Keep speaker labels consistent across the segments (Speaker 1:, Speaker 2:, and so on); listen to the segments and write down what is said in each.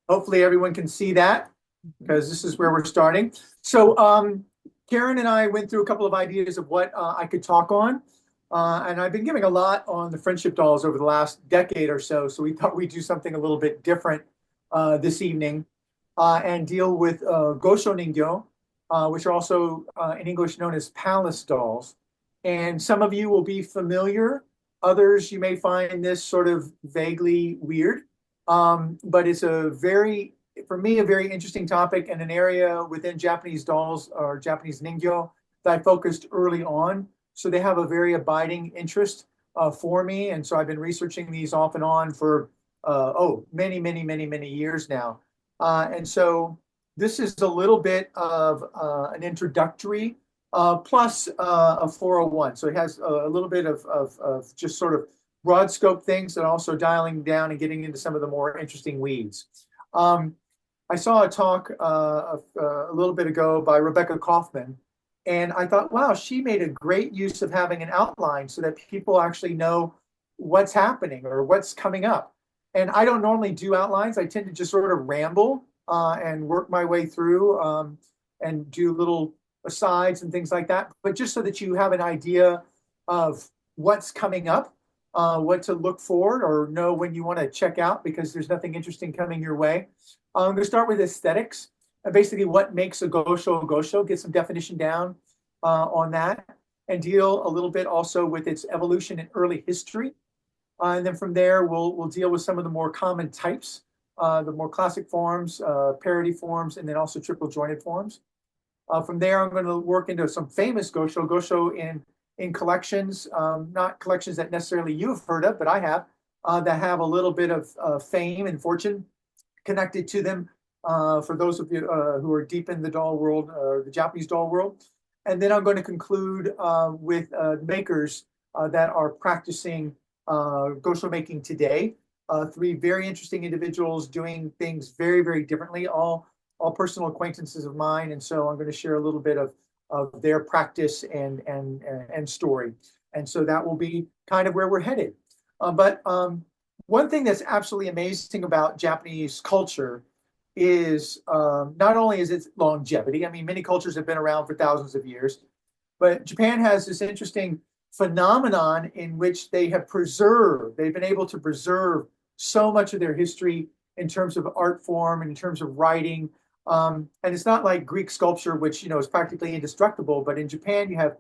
Speaker 1: Hopefully everyone can see that because this is where we're starting. So Karen and I went through a couple of ideas of what I could talk on. And I've been giving a lot on the friendship dolls over the last decade or so. So we thought we'd do something a little bit different this evening and deal with Gosho Ningyo, which are also in English known as palace dolls. And some of you will be familiar. Others, you may find this sort of vaguely weird. But it's for me, a very interesting topic and an area within Japanese dolls or Japanese Ningyo that I focused early on. So they have a very abiding interest for me. And so I've been researching these off and on for, many, many, many, many years now. And so this is a little bit of an introductory plus a 401. So it has a little bit of just sort of broad scope things and also dialing down and getting into some of the more interesting weeds. I saw a talk a little bit ago by Rebecca Kaufman, and I thought, wow, she made a great use of having an outline so that people actually know what's happening or what's coming up. And I don't normally do outlines. I tend to just sort of ramble and work my way through and do little asides and things like that. But just so that you have an idea of what's coming up, what to look for or know when you want to check out because there's nothing interesting coming your way. I'm going to start with aesthetics. Basically, what makes a gosho, get some definition down on that, and deal a little bit also with its evolution and early history. And then from there, we'll deal with some of the more common types, the more classic forms, parody forms, and then also triple jointed forms. From there, I'm going to work into some famous gosho in collections, not collections that necessarily you've heard of, but I have, that have a little bit of fame and fortune connected to them for those of you who are deep in the doll world, the Japanese doll world. And then I'm going to conclude with makers that are practicing gosho making today. Three very interesting individuals doing things very, very differently, all personal acquaintances of mine. And so I'm going to share a little bit of their practice and story. And so that will be kind of where we're headed. But one thing that's absolutely amazing about Japanese culture is not only is its longevity. I mean, many cultures have been around for thousands of years, but Japan has this interesting phenomenon in which they've been able to preserve so much of their history in terms of art form and in terms of writing. And it's not like Greek sculpture, which, is practically indestructible. But in Japan, you have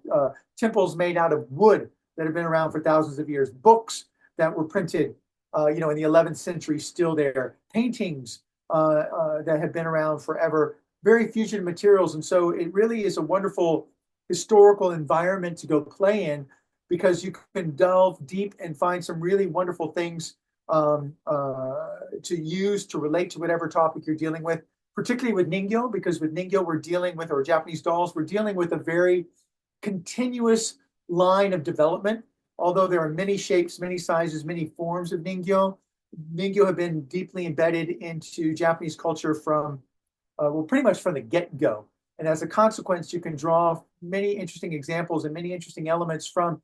Speaker 1: temples made out of wood that have been around for thousands of years, books that were printed, in the 11th century, still there, paintings that have been around forever, very fugitive materials. And so it really is a wonderful historical environment to go play in because you can delve deep and find some really wonderful things to use to relate to whatever topic you're dealing with, particularly with Ningyo, because with Ningyo, or Japanese dolls, we're dealing with a very continuous line of development. Although there are many shapes, many sizes, many forms of Ningyo, Ningyo have been deeply embedded into Japanese culture from, pretty much from the get-go. And as a consequence, you can draw many interesting examples and many interesting elements from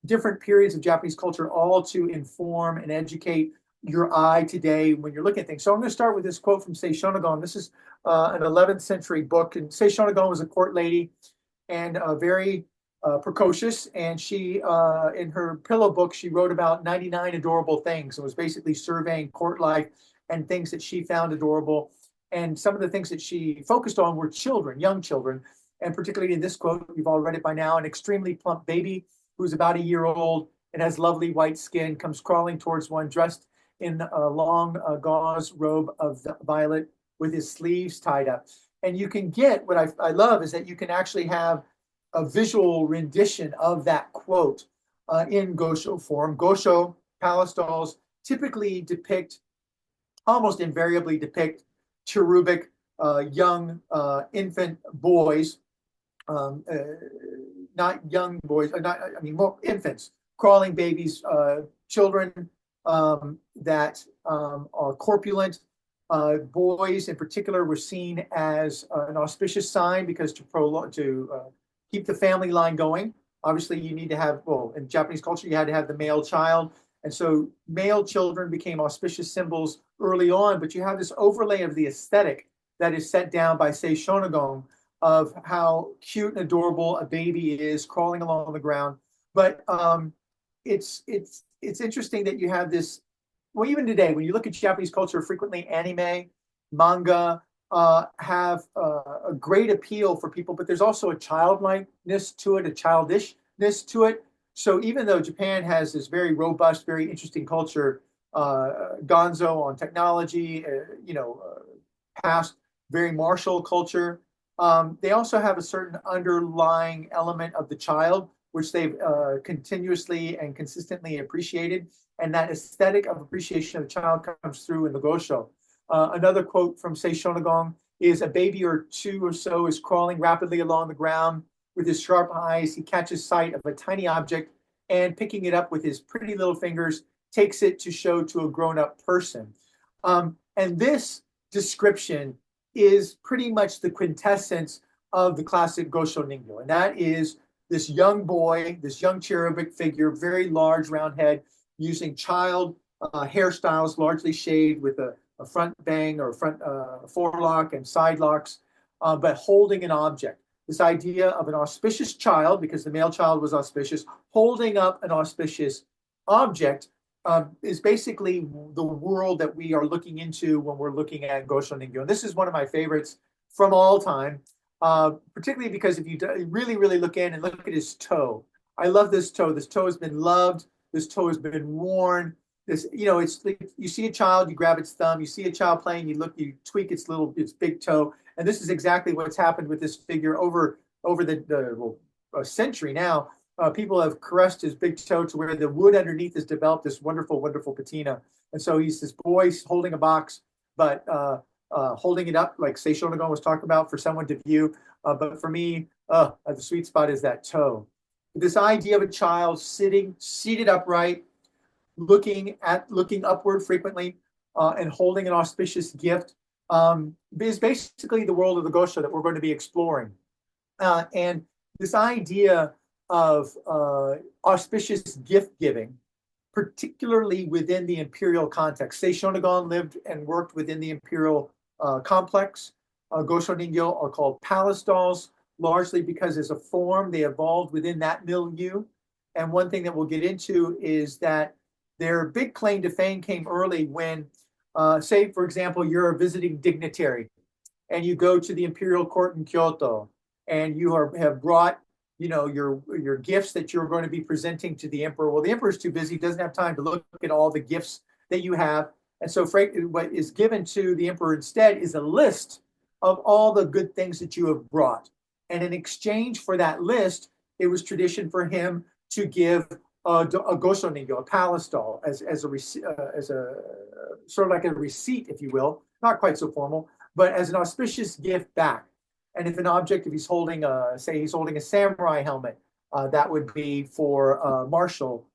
Speaker 1: different periods of Japanese culture, all to inform and educate your eye today when you're looking at things. So I'm going to start with this quote from Sei Shonagon. This is an 11th century book. And Sei Shonagon was a court lady and very precocious. And she, in her pillow book, she wrote about 99 adorable things and was basically surveying court life and things that she found adorable. And some of the things that she focused on were children, young children. And particularly in this quote, you've all read it by now, an extremely plump baby who's about a year old and has lovely white skin, comes crawling towards one dressed in a long gauze robe of violet with his sleeves tied up. And you can get, what I love is that you can actually have a visual rendition of that quote in Gosho form. Gosho palace dolls typically almost invariably depict cherubic young infant boys, not young boys, infants, crawling babies, children that are corpulent. Boys in particular were seen as an auspicious sign because to keep the family line going. Obviously, you need to have, in Japanese culture, you had to have the male child. And so male children became auspicious symbols early on, but you have this overlay of the aesthetic that is set down by, say, Shonagon, of how cute and adorable a baby is crawling along the ground. But it's interesting that you have this. Well, even today, when you look at Japanese culture, frequently anime, manga have a great appeal for people, but there's also a childlikeness to it, a childishness to it. So even though Japan has this very robust, very interesting culture, gonzo on technology, past very martial culture, they also have a certain underlying element of the child, which they've continuously and consistently appreciated. And that aesthetic of appreciation of the child comes through in the Gosho. Another quote from Sei Shonagon is, a baby or two or so is crawling rapidly along the ground. With his sharp eyes, he catches sight of a tiny object and, picking it up with his pretty little fingers, takes it to show to a grown-up person. And this description is pretty much the quintessence of the classic Gosho Ningyo. And that is this young boy, this young cherubic figure, very large round head, using child hairstyles, largely shaved with a front bang or front forelock and side locks, but holding an object. This idea of an auspicious child, because the male child was auspicious, holding up an auspicious object is basically the world that we are looking into when we're looking at Gosho Ningyo. And this is one of my favorites from all time, particularly because if you really, really look in and look at his toe. I love this toe. This toe has been loved. This toe has been worn. This, it's like you see a child, you grab its thumb. You see a child playing, you tweak its big toe. And this is exactly what's happened with this figure over a century now. People have caressed his big toe to where the wood underneath has developed this wonderful, wonderful patina. And so he's this boy holding a box, but holding it up, like Sei Shonagon was talking about, for someone to view. But for me, the sweet spot is that toe. This idea of a child seated upright, looking upward frequently, and holding an auspicious gift is basically the world of the Gosho that we're going to be exploring. And this idea of auspicious gift giving, particularly within the imperial context. Sei Shonagon lived and worked within the imperial complex. Gosho Ningyo are called palace dolls, largely because as a form they evolved within that milieu. And one thing that we'll get into is that their big claim to fame came early when, say, for example, you're a visiting dignitary and you go to the imperial court in Kyoto and you have brought your gifts that you're going to be presenting to the emperor. Well, the emperor's too busy, doesn't have time to look at all the gifts that you have. And so what is given to the emperor instead is a list of all the good things that you have brought. And in exchange for that list, it was tradition for him to give a Gosho Ningyo, a palace doll, as a sort of like a receipt, if you will, not quite so formal, but as an auspicious gift back. And if he's holding a samurai helmet, that would be for martial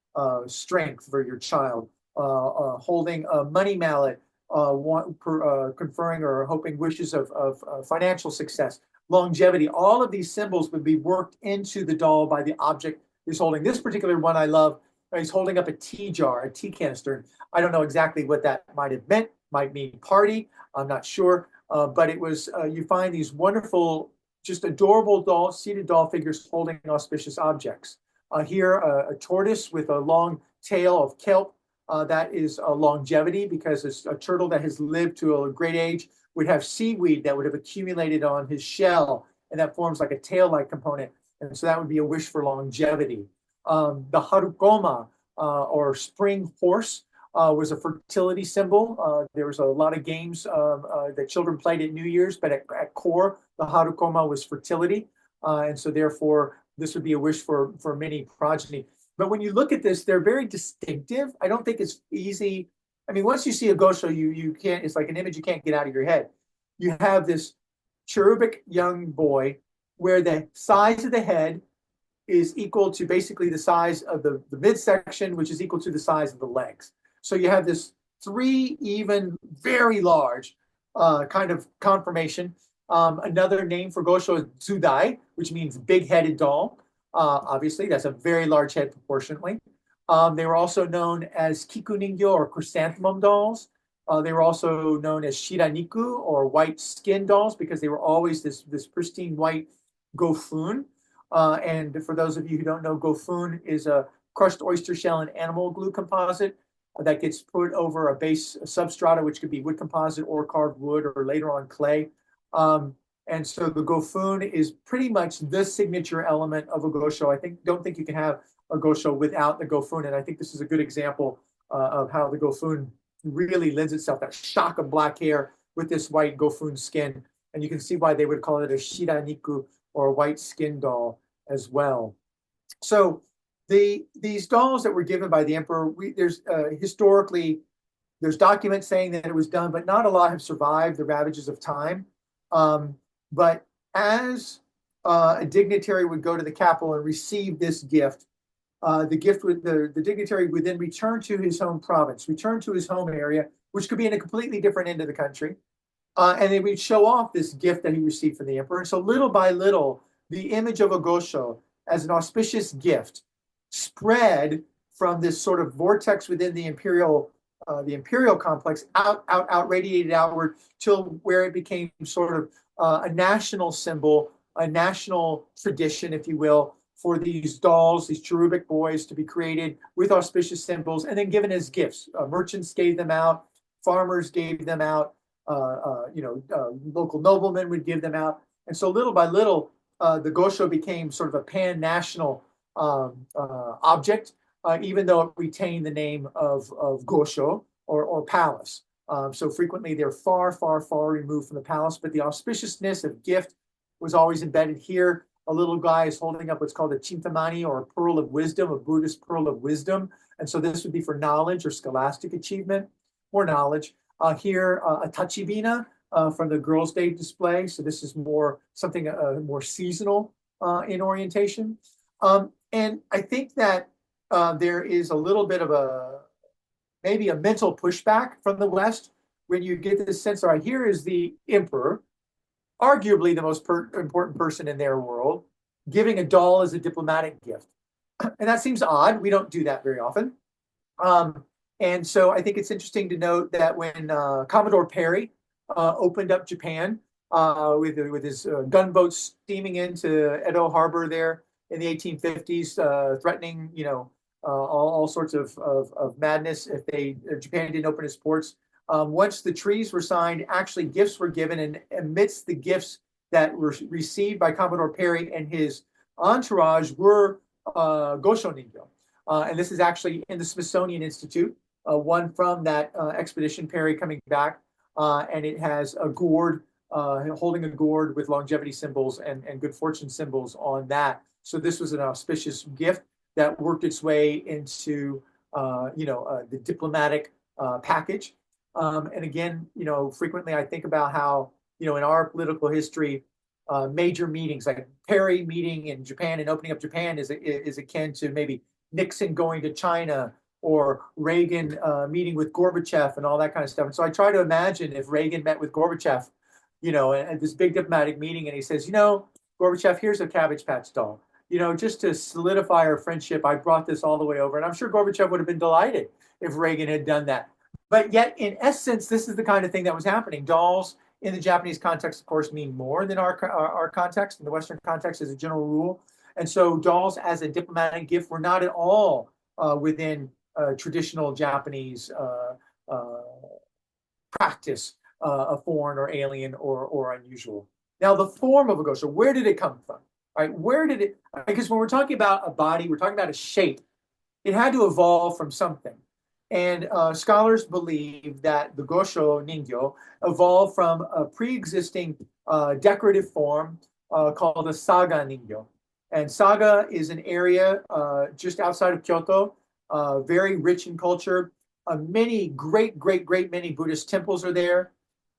Speaker 1: strength for your child. Holding a money mallet, conferring or hoping wishes of financial success, longevity. All of these symbols would be worked into the doll by the object he's holding. This particular one I love. He's holding up a tea jar, a tea canister. I don't know exactly what that might have meant. Might mean party. I'm not sure. But it was, you find these wonderful, just adorable seated doll figures holding auspicious objects. Here, a tortoise with a long tail of kelp. That is a longevity, because it's a turtle that has lived to a great age would have seaweed that would have accumulated on his shell, and that forms like a tail-like component. And so that would be a wish for longevity. The harukoma, or spring horse, was a fertility symbol. There was a lot of games that children played at New Year's, but at core, the harukoma was fertility. And so therefore, this would be a wish for many progeny. But when you look at this, they're very distinctive. I don't think it's easy. I mean, once you see a Gosho, you can't, it's like an image you can't get out of your head. You have this cherubic young boy where the size of the head is equal to basically the size of the midsection, which is equal to the size of the legs. So you have this three even very large kind of conformation. Another name for Gosho is Zudai, which means big-headed doll. Obviously, that's a very large head proportionately. They were also known as Kiku Ningyo or chrysanthemum dolls. They were also known as Shiraniku or white skin dolls because they were always this pristine white gofun. And for those of you who don't know, gofun is a crushed oyster shell and animal glue composite that gets put over a base substrata, which could be wood composite or carved wood or later on clay. And so the gofun is pretty much the signature element of a gosho. Don't think you can have a gosho without the gofun, and I think this is a good example of how the gofun really lends itself, that shock of black hair with this white gofun skin. And you can see why they would call it a shiraniku or a white skin doll as well. So these dolls that were given by the emperor, there's historically there's documents saying that it was done, but not a lot have survived the ravages of time. But as a dignitary would go to the capital and receive this gift, the dignitary would then return to his home province, return to his home area, which could be in a completely different end of the country, and then we'd show off this gift that he received from the emperor. And so little by little, the image of a gosho as an auspicious gift spread from this sort of vortex within the imperial complex out, radiated outward till where it became sort of a national symbol, a national tradition, if you will, for these dolls, these cherubic boys to be created with auspicious symbols and then given as gifts. Merchants gave them out, farmers gave them out, local noblemen would give them out. And so little by little, the gosho became sort of a pan-national object, even though it retained the name of gosho or palace. So frequently they're far, far, far removed from the palace, but the auspiciousness of gift was always embedded here. A little guy is holding up what's called a chintamani or a pearl of wisdom, a Buddhist pearl of wisdom. And so this would be for knowledge or scholastic achievement or knowledge. Here, a tachibina from the Girls' Day display. So this is more something more seasonal in orientation. And I think that there is a little bit of maybe a mental pushback from the West when you get this sense, all right, here is the emperor, arguably the most important person in their world, giving a doll as a diplomatic gift. And that seems odd. We don't do that very often. And so I think it's interesting to note that when Commodore Perry opened up Japan with his gunboats steaming into Edo Harbor there in the 1850s, threatening, all sorts of madness if Japan didn't open its ports. Once the treaties were signed, actually gifts were given, and amidst the gifts that were received by Commodore Perry and his entourage were Gosho Ningyo. And this is actually in the Smithsonian Institute, one from that expedition, Perry coming back, and it has a gourd, holding a gourd with longevity symbols and good fortune symbols on that. So this was an auspicious gift that worked its way into, the diplomatic package. And again, frequently I think about how, in our political history, major meetings like Perry meeting in Japan and opening up Japan is akin to maybe Nixon going to China or Reagan meeting with Gorbachev and all that kind of stuff. And so I try to imagine if Reagan met with Gorbachev, at this big diplomatic meeting, and he says, Gorbachev, here's a Cabbage Patch doll. Just to solidify our friendship, I brought this all the way over. And I'm sure Gorbachev would have been delighted if Reagan had done that. But yet, in essence, this is the kind of thing that was happening. Dolls in the Japanese context, of course, mean more than our context, in the Western context as a general rule. And so dolls as a diplomatic gift were not at all within traditional Japanese practice of foreign or alien or unusual. Now, the form of a gosho, where did it come from? Right? Where did it? Because when we're talking about a body, we're talking about a shape. It had to evolve from something. And scholars believe that the Gosho Ningyo evolved from a pre-existing decorative form called a saga Ningyo. And saga is an area just outside of Kyoto, very rich in culture. Many great many Buddhist temples are there.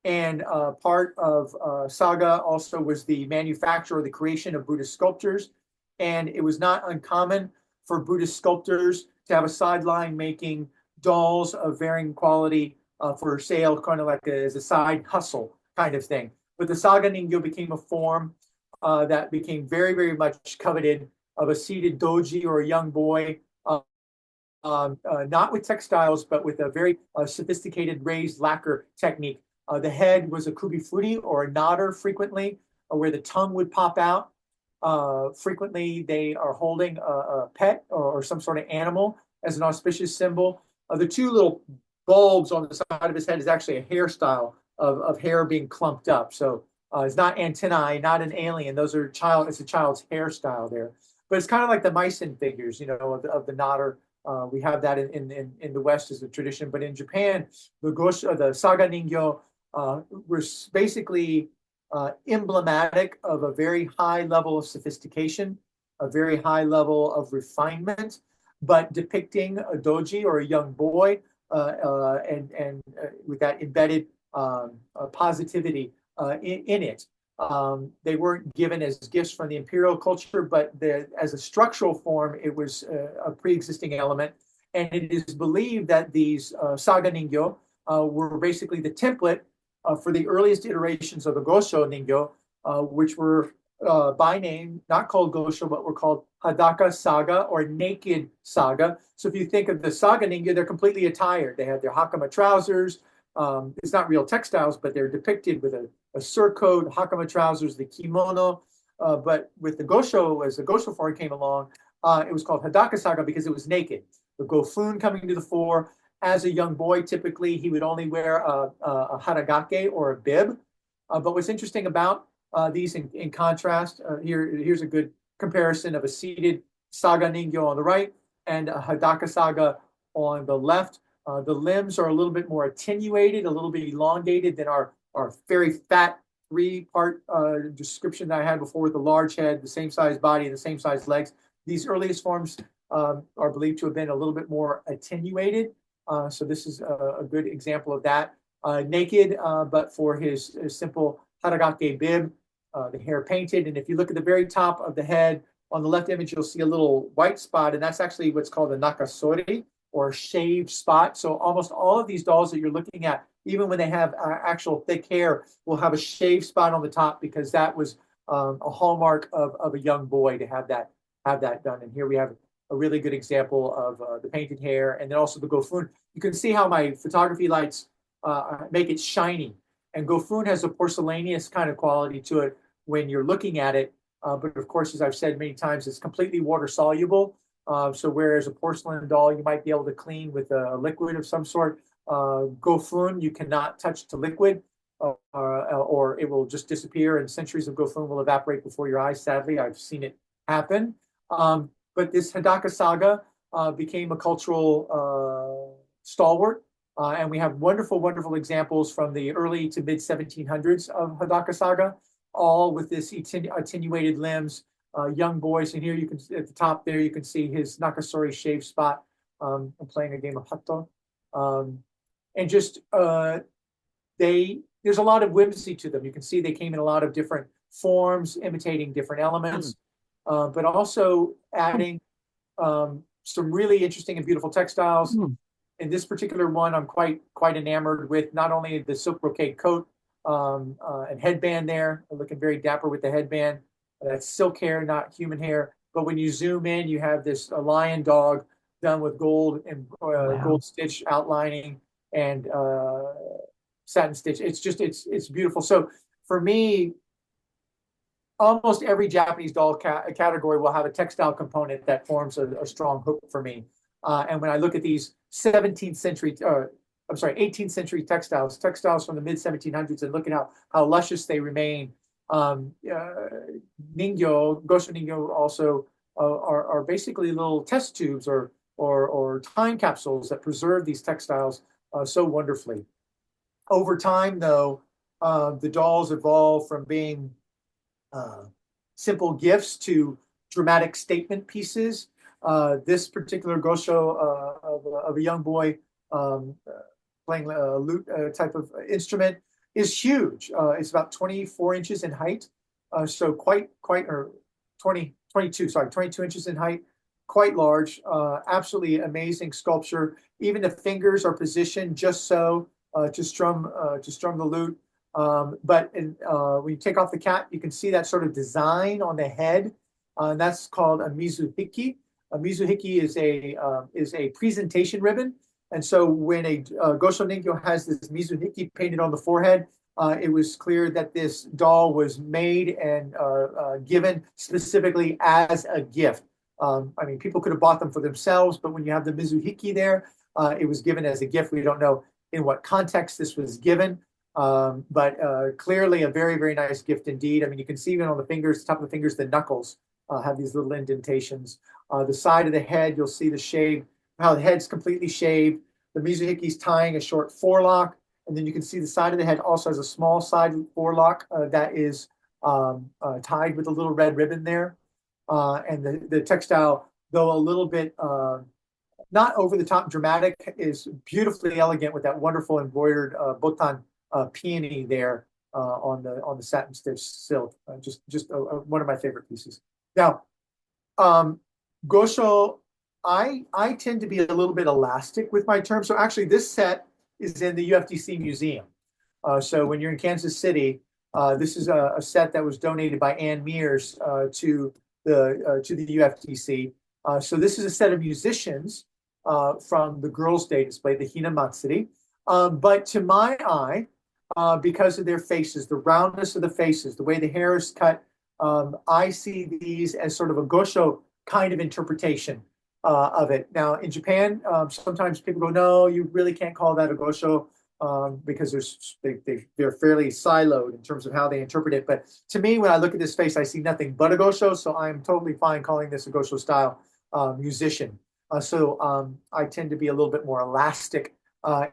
Speaker 1: And part of saga also was the manufacture or the creation of Buddhist sculptures. And it was not uncommon for Buddhist sculptors to have a sideline making dolls of varying quality for sale, kind of like as a side hustle kind of thing. But the saga Ningyo became a form that became very, very much coveted of a seated doji or a young boy not with textiles, but with a very sophisticated raised lacquer technique. The head was a kubifuri or a nodder frequently, where the tongue would pop out. Frequently, they are holding a pet or some sort of animal as an auspicious symbol. The two little bulbs on the side of his head is actually a hairstyle of hair being clumped up. So it's not antennae, not an alien. Those are it's a child's hairstyle there. But it's kind of like the Meissen figures, of the nodder. We have that in the West as a tradition, but in Japan, the Saga Ningyo was basically emblematic of a very high level of sophistication, a very high level of refinement, but depicting a doji or a young boy, and with that embedded positivity in it. They weren't given as gifts from the imperial culture, but as a structural form, it was a pre-existing element. And it is believed that these Saga Ningyo were basically the template for the earliest iterations of the Gosho Ningyo, which were by name not called Gosho, but were called Hadaka Saga or Naked Saga. So if you think of the Saga Ningyo, they're completely attired. They have their hakama trousers. It's not real textiles, but they're depicted with a surcoat, hakama trousers, the kimono. But with the Gosho, as the Gosho form came along, it was called Hadaka Saga because it was naked. The Gofun coming to the fore. As a young boy, typically he would only wear a haragake or a bib. But what's interesting about these, in contrast, here's a good comparison of a seated Saga Ningyo on the right and a Hadaka Saga on the left. The limbs are a little bit more attenuated, a little bit elongated than our very fat three-part description that I had before with the large head, the same size body, and the same size legs. These earliest forms are believed to have been a little bit more attenuated. So this is a good example of that. Naked, but for his simple haragake bib, the hair painted. And if you look at the very top of the head, on the left image, you'll see a little white spot, and that's actually what's called a nakasori, or shaved spot. So almost all of these dolls that you're looking at, even when they have actual thick hair, will have a shaved spot on the top because that was a hallmark of a young boy to have that done. And here we have a really good example of the painted hair, and then also the gofun. You can see how my photography lights make it shiny. And gofun has a porcelaneous kind of quality to it when you're looking at it. But of course, as I've said many times, it's completely water soluble. So whereas a porcelain doll you might be able to clean with a liquid of some sort, gofun you cannot touch to liquid, or it will just disappear, and centuries of gofun will evaporate before your eyes. Sadly, I've seen it happen. But this Hadaka Saga became a cultural stalwart, and we have wonderful, wonderful examples from the early to mid 1700s of Hadaka Saga, all with this attenuated limbs. Young boys, and here you can, at the top there, you can see his Nakasori shave spot. I'm playing a game of Hatto. And just, there's a lot of whimsy to them. You can see they came in a lot of different forms, imitating different elements, but also adding some really interesting and beautiful textiles. In this particular one, I'm quite enamored with not only the silk brocade coat and headband there, looking very dapper with the headband. That's silk hair, not human hair. But when you zoom in, you have this lion dog done with gold and gold stitch outlining and satin stitch. It's beautiful. So for me, almost every Japanese doll category will have a textile component that forms a strong hook for me. And when I look at these 18th century textiles from the mid 1700s, and look at how luscious they remain. Ningyo, Gosho Ningyo also are basically little test tubes or time capsules that preserve these textiles so wonderfully. Over time, though, the dolls evolve from being simple gifts to dramatic statement pieces. This particular Gosho of a young boy playing a lute type of instrument is huge. It's about 24 inches in height, so or 22 inches in height, quite large, absolutely amazing sculpture. Even the fingers are positioned just so to strum the lute. But when you take off the cap, you can see that sort of design on the head. And that's called a mizuhiki. A mizuhiki is a presentation ribbon, and so when a Gosho Ningyo has this mizuhiki painted on the forehead, it was clear that this doll was made and given specifically as a gift. I mean, people could have bought them for themselves, but when you have the mizuhiki there, it was given as a gift. We don't know in what context this was given, but clearly a very, very nice gift indeed. I mean, you can see even on the fingers, top of the fingers, the knuckles have these little indentations. The side of the head, you'll see the shave, how the head's completely shaved. The mizuhiki's tying a short forelock, and then you can see the side of the head also has a small side forelock that is tied with a little red ribbon there. And the textile, though a little bit not over the top dramatic, is beautifully elegant with that wonderful embroidered botan peony there on the satin stitch silk. Just one of my favorite pieces. Now, Gosho, I tend to be a little bit elastic with my terms. So actually, this set is in the UFDC museum. So when you're in Kansas City, this is a set that was donated by Ann Mears to the UFDC. So this is a set of musicians from the Girls' Day display, the Hina Matsuri. But to my eye, because of their faces, the roundness of the faces, the way the hair is cut, I see these as sort of a Gosho kind of interpretation of it. Now, in Japan, sometimes people go, no, you really can't call that a Gosho because they're fairly siloed in terms of how they interpret it. But to me, when I look at this face, I see nothing but a Gosho, so I'm totally fine calling this a Gosho style musician. So I tend to be a little bit more elastic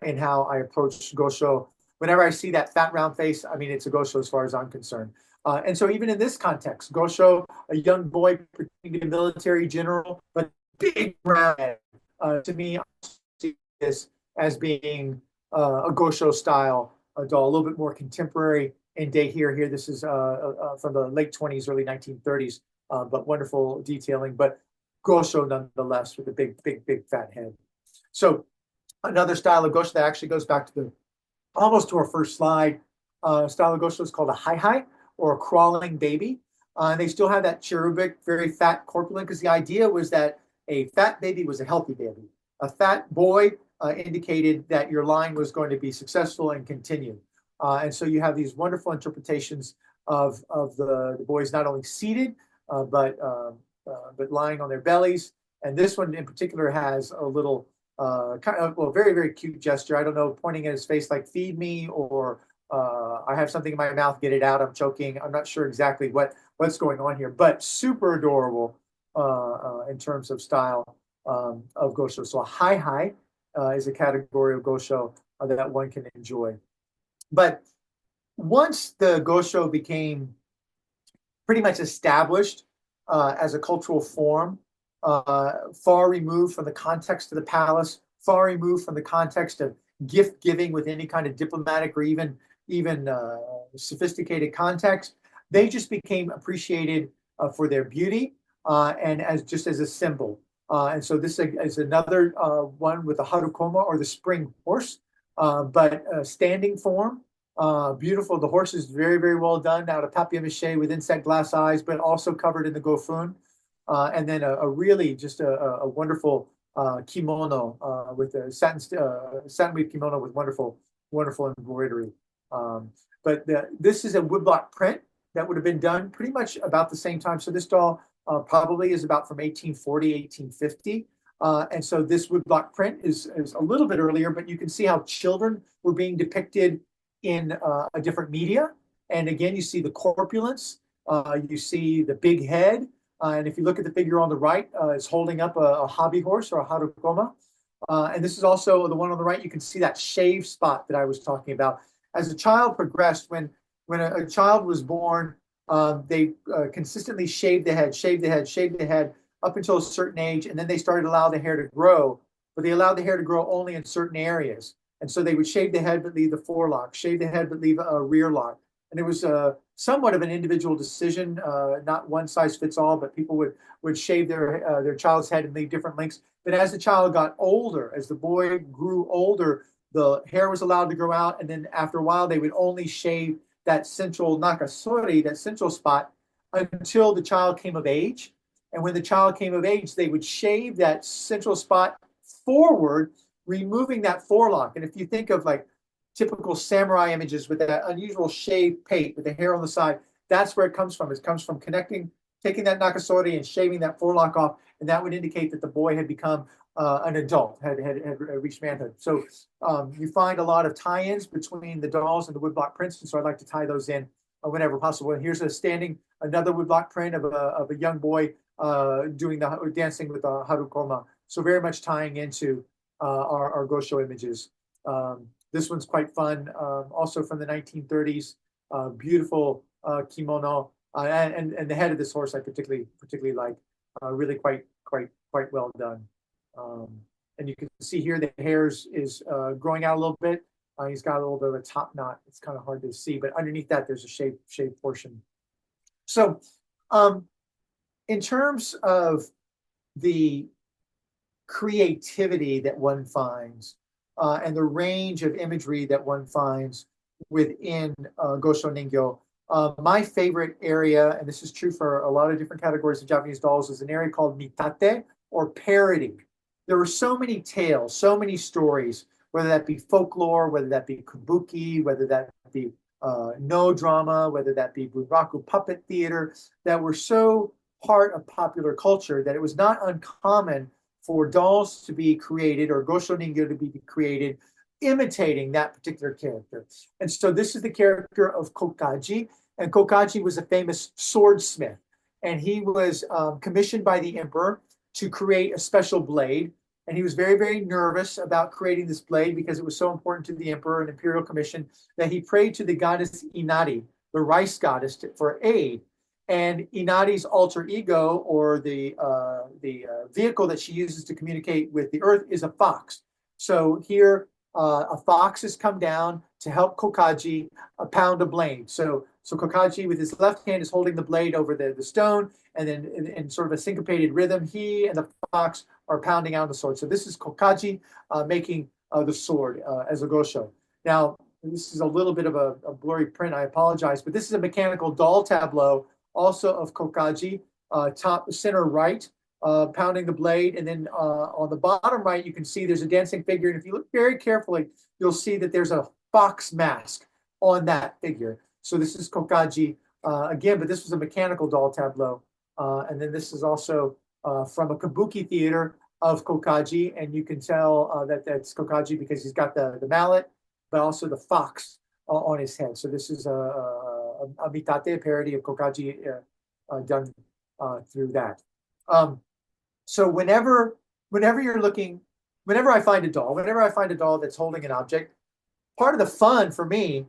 Speaker 1: in how I approach Gosho. Whenever I see that fat round face, I mean, it's a Gosho as far as I'm concerned. And so even in this context, Gosho, a young boy pretending to be a military general, but big round head. To me, I see this as being a Gosho style doll, a little bit more contemporary in date here. Here, this is from the late 20s, early 1930s, but wonderful detailing, but Gosho nonetheless with a big fat head. So another style of Gosho that actually goes back to the almost to our first slide. Style of Gosho is called a hai or a crawling baby. And they still have that cherubic, very fat, corpulent, because the idea was that a fat baby was a healthy baby. A fat boy indicated that your line was going to be successful and continue. And so you have these wonderful interpretations of the boys not only seated, but lying on their bellies. And this one in particular has a little kind of, well, very, very cute gesture. I don't know, pointing at his face like, feed me, or I have something in my mouth, get it out, I'm choking. I'm not sure exactly what's going on here, but super adorable in terms of style of Gosho. So a hai is a category of Gosho that one can enjoy. But once the Gosho became pretty much established as a cultural form, far removed from the context of the palace, far removed from the context of gift giving with any kind of diplomatic or even sophisticated context, they just became appreciated for their beauty and as just as a symbol. And so this is another one with the harukoma, or the spring horse, but standing form, beautiful. The horse is very, very well done out of papier-mâché with insect glass eyes, but also covered in the gofun. And then a really just a wonderful kimono with a satin weave kimono with wonderful embroidery. But this is a woodblock print that would have been done pretty much about the same time. So this doll probably is about from 1840, 1850. And so this woodblock print is a little bit earlier, but you can see how children were being depicted in a different media. And again, you see the corpulence, you see the big head. And if you look at the figure on the right, it's holding up a hobby horse or a harukoma. And this is also the one on the right. You can see that shave spot that I was talking about. As a child progressed, when a child was born, they consistently shaved the head up until a certain age, and then they started to allow the hair to grow. But they allowed the hair to grow only in certain areas. And so they would shave the head but leave the forelock, shave the head but leave a rear lock. And it was somewhat of an individual decision, not one size fits all, but people would shave their child's head and leave different lengths. But as the child got older, as the boy grew older, the hair was allowed to grow out. And then after a while, they would only shave that central nakasori, that central spot, until the child came of age. And when the child came of age, they would shave that central spot forward, removing that forelock. And if you think of like typical samurai images with that unusual shaved pate with the hair on the side, that's where it comes from. It comes from taking that nakasori and shaving that forelock off, and that would indicate that the boy had become an adult, had reached manhood. So you find a lot of tie-ins between the dolls and the woodblock prints, and so I'd like to tie those in whenever possible. And here's another woodblock print of a young boy dancing with a harukoma. So very much tying into our Gosho images. This one's quite fun, also from the 1930s. Beautiful kimono, and the head of this horse I particularly like. Really quite well done. And you can see here the hair is growing out a little bit. He's got a little bit of a top knot. It's kind of hard to see, but underneath that there's a shaved portion. So in terms of the creativity that one finds and the range of imagery that one finds within Gosho Ningyo, my favorite area, and this is true for a lot of different categories of Japanese dolls, is an area called mitate, or parody. There were so many tales, so many stories, whether that be folklore, whether that be kabuki, whether that be no drama, whether that be bunraku puppet theater, that were so part of popular culture that it was not uncommon for dolls to be created or Gosho Ningyo to be created imitating that particular character. And so this is the character of Kokaji, and Kokaji was a famous swordsmith, and he was commissioned by the emperor to create a special blade. And he was very, very nervous about creating this blade because it was so important to the emperor, an imperial commission, that he prayed to the goddess Inari, the rice goddess, for aid. And Inari's alter ego, or the vehicle that she uses to communicate with the earth, is a fox. So here, a fox has come down to help Kokaji pound a blade. So Kokaji, with his left hand, is holding the blade over the stone, and then in sort of a syncopated rhythm, he and the fox are pounding out the sword. So this is Kokaji making the sword as a Gosho. Now, this is a little bit of a blurry print, I apologize, but this is a mechanical doll tableau also of Kokaji, top center right, pounding the blade. And then on the bottom right, you can see there's a dancing figure. And if you look very carefully, you'll see that there's a fox mask on that figure. So this is Kokaji again, but this was a mechanical doll tableau. And then this is also from a kabuki theater of Kokaji. And you can tell that that's Kokaji because he's got the mallet, but also the fox on his head. So this is a mitate, parody of Kokaji done through that. So whenever you're looking, whenever I find a doll that's holding an object, part of the fun for me,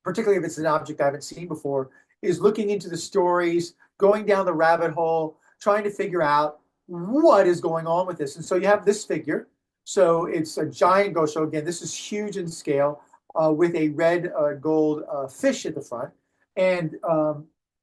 Speaker 1: particularly if it's an object I haven't seen before, is looking into the stories, going down the rabbit hole, trying to figure out what is going on with this. And so you have this figure. So it's a giant Gosho. Again, this is huge in scale with a red gold fish at the front. And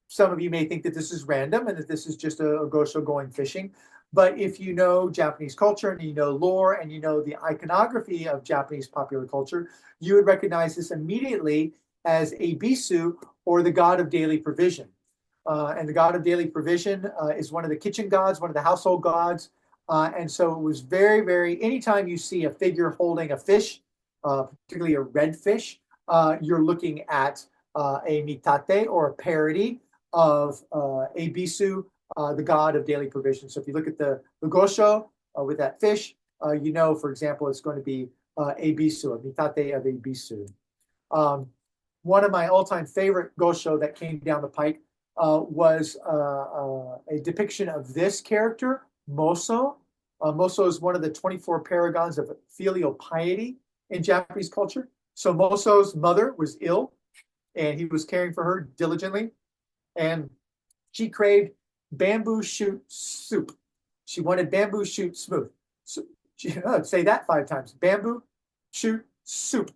Speaker 1: some of you may think that this is random and that this is just a Gosho going fishing. But if you know Japanese culture and you know lore and you know the iconography of Japanese popular culture, you would recognize this immediately as a bisu, or the god of daily provision. And the god of daily provision is one of the kitchen gods, one of the household gods. And so it was very, very, anytime you see a figure holding a fish, particularly a red fish, you're looking at a mitate, or a parody of a bisu, the god of daily provision. So if you look at the Gosho with that fish, you know, for example, it's going to be a bisu, a mitate of a bisu. One of my all-time favorite Gosho that came down the pike was a depiction of this character, Moso. Moso is one of the 24 paragons of filial piety in Japanese culture. So Moso's mother was ill, and he was caring for her diligently, and she craved bamboo shoot soup. She wanted bamboo shoot smooth. So say that 5 times. Bamboo shoot soup.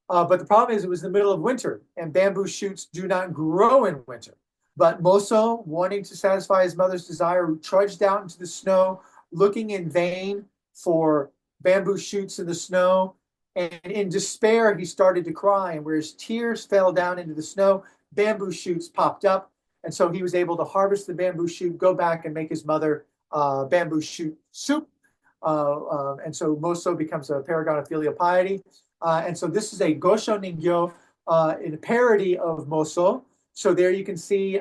Speaker 1: But the problem is it was the middle of winter, and bamboo shoots do not grow in winter. But Moso, wanting to satisfy his mother's desire, trudged out into the snow, looking in vain for bamboo shoots in the snow. And in despair, he started to cry. And where his tears fell down into the snow, bamboo shoots popped up. And so he was able to harvest the bamboo shoot, go back and make his mother bamboo shoot soup. And so Moso becomes a paragon of filial piety. And so this is a Gosho Ningyo in a parody of Moso. So there you can see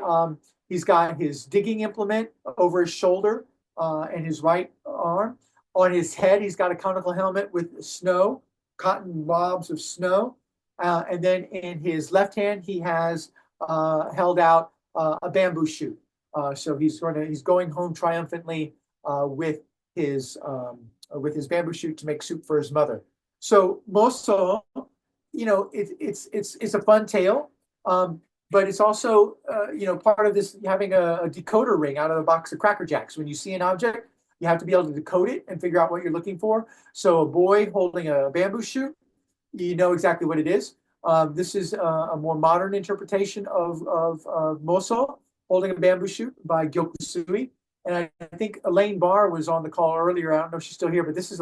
Speaker 1: he's got his digging implement over his shoulder and his right arm. On his head, he's got a conical helmet with snow, cotton blobs of snow. And then in his left hand, he has held out a bamboo shoot. So he's going home triumphantly with his bamboo shoot to make soup for his mother. So Moso, it's a fun tale, but it's also part of this having a decoder ring out of a box of Cracker Jacks. When you see an object, you have to be able to decode it and figure out what you're looking for. So a boy holding a bamboo shoot, you know exactly what it is. This is a more modern interpretation of Moso holding a bamboo shoot by Gyokusui. And I think Elaine Barr was on the call earlier. I don't know if she's still here, but this is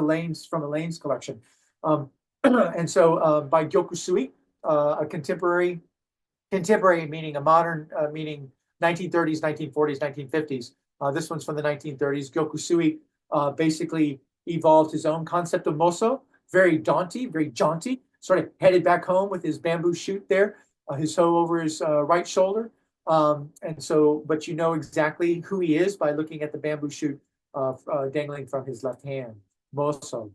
Speaker 1: from Elaine's collection. And so by Gyokusui, a contemporary meaning a modern, meaning 1930s, 1940s, 1950s. This one's from the 1930s. Gyokusui basically evolved his own concept of Moso, very jaunty, sort of headed back home with his bamboo shoot there, his hoe over his right shoulder. And so, but you know exactly who he is by looking at the bamboo shoot dangling from his left hand, Moso.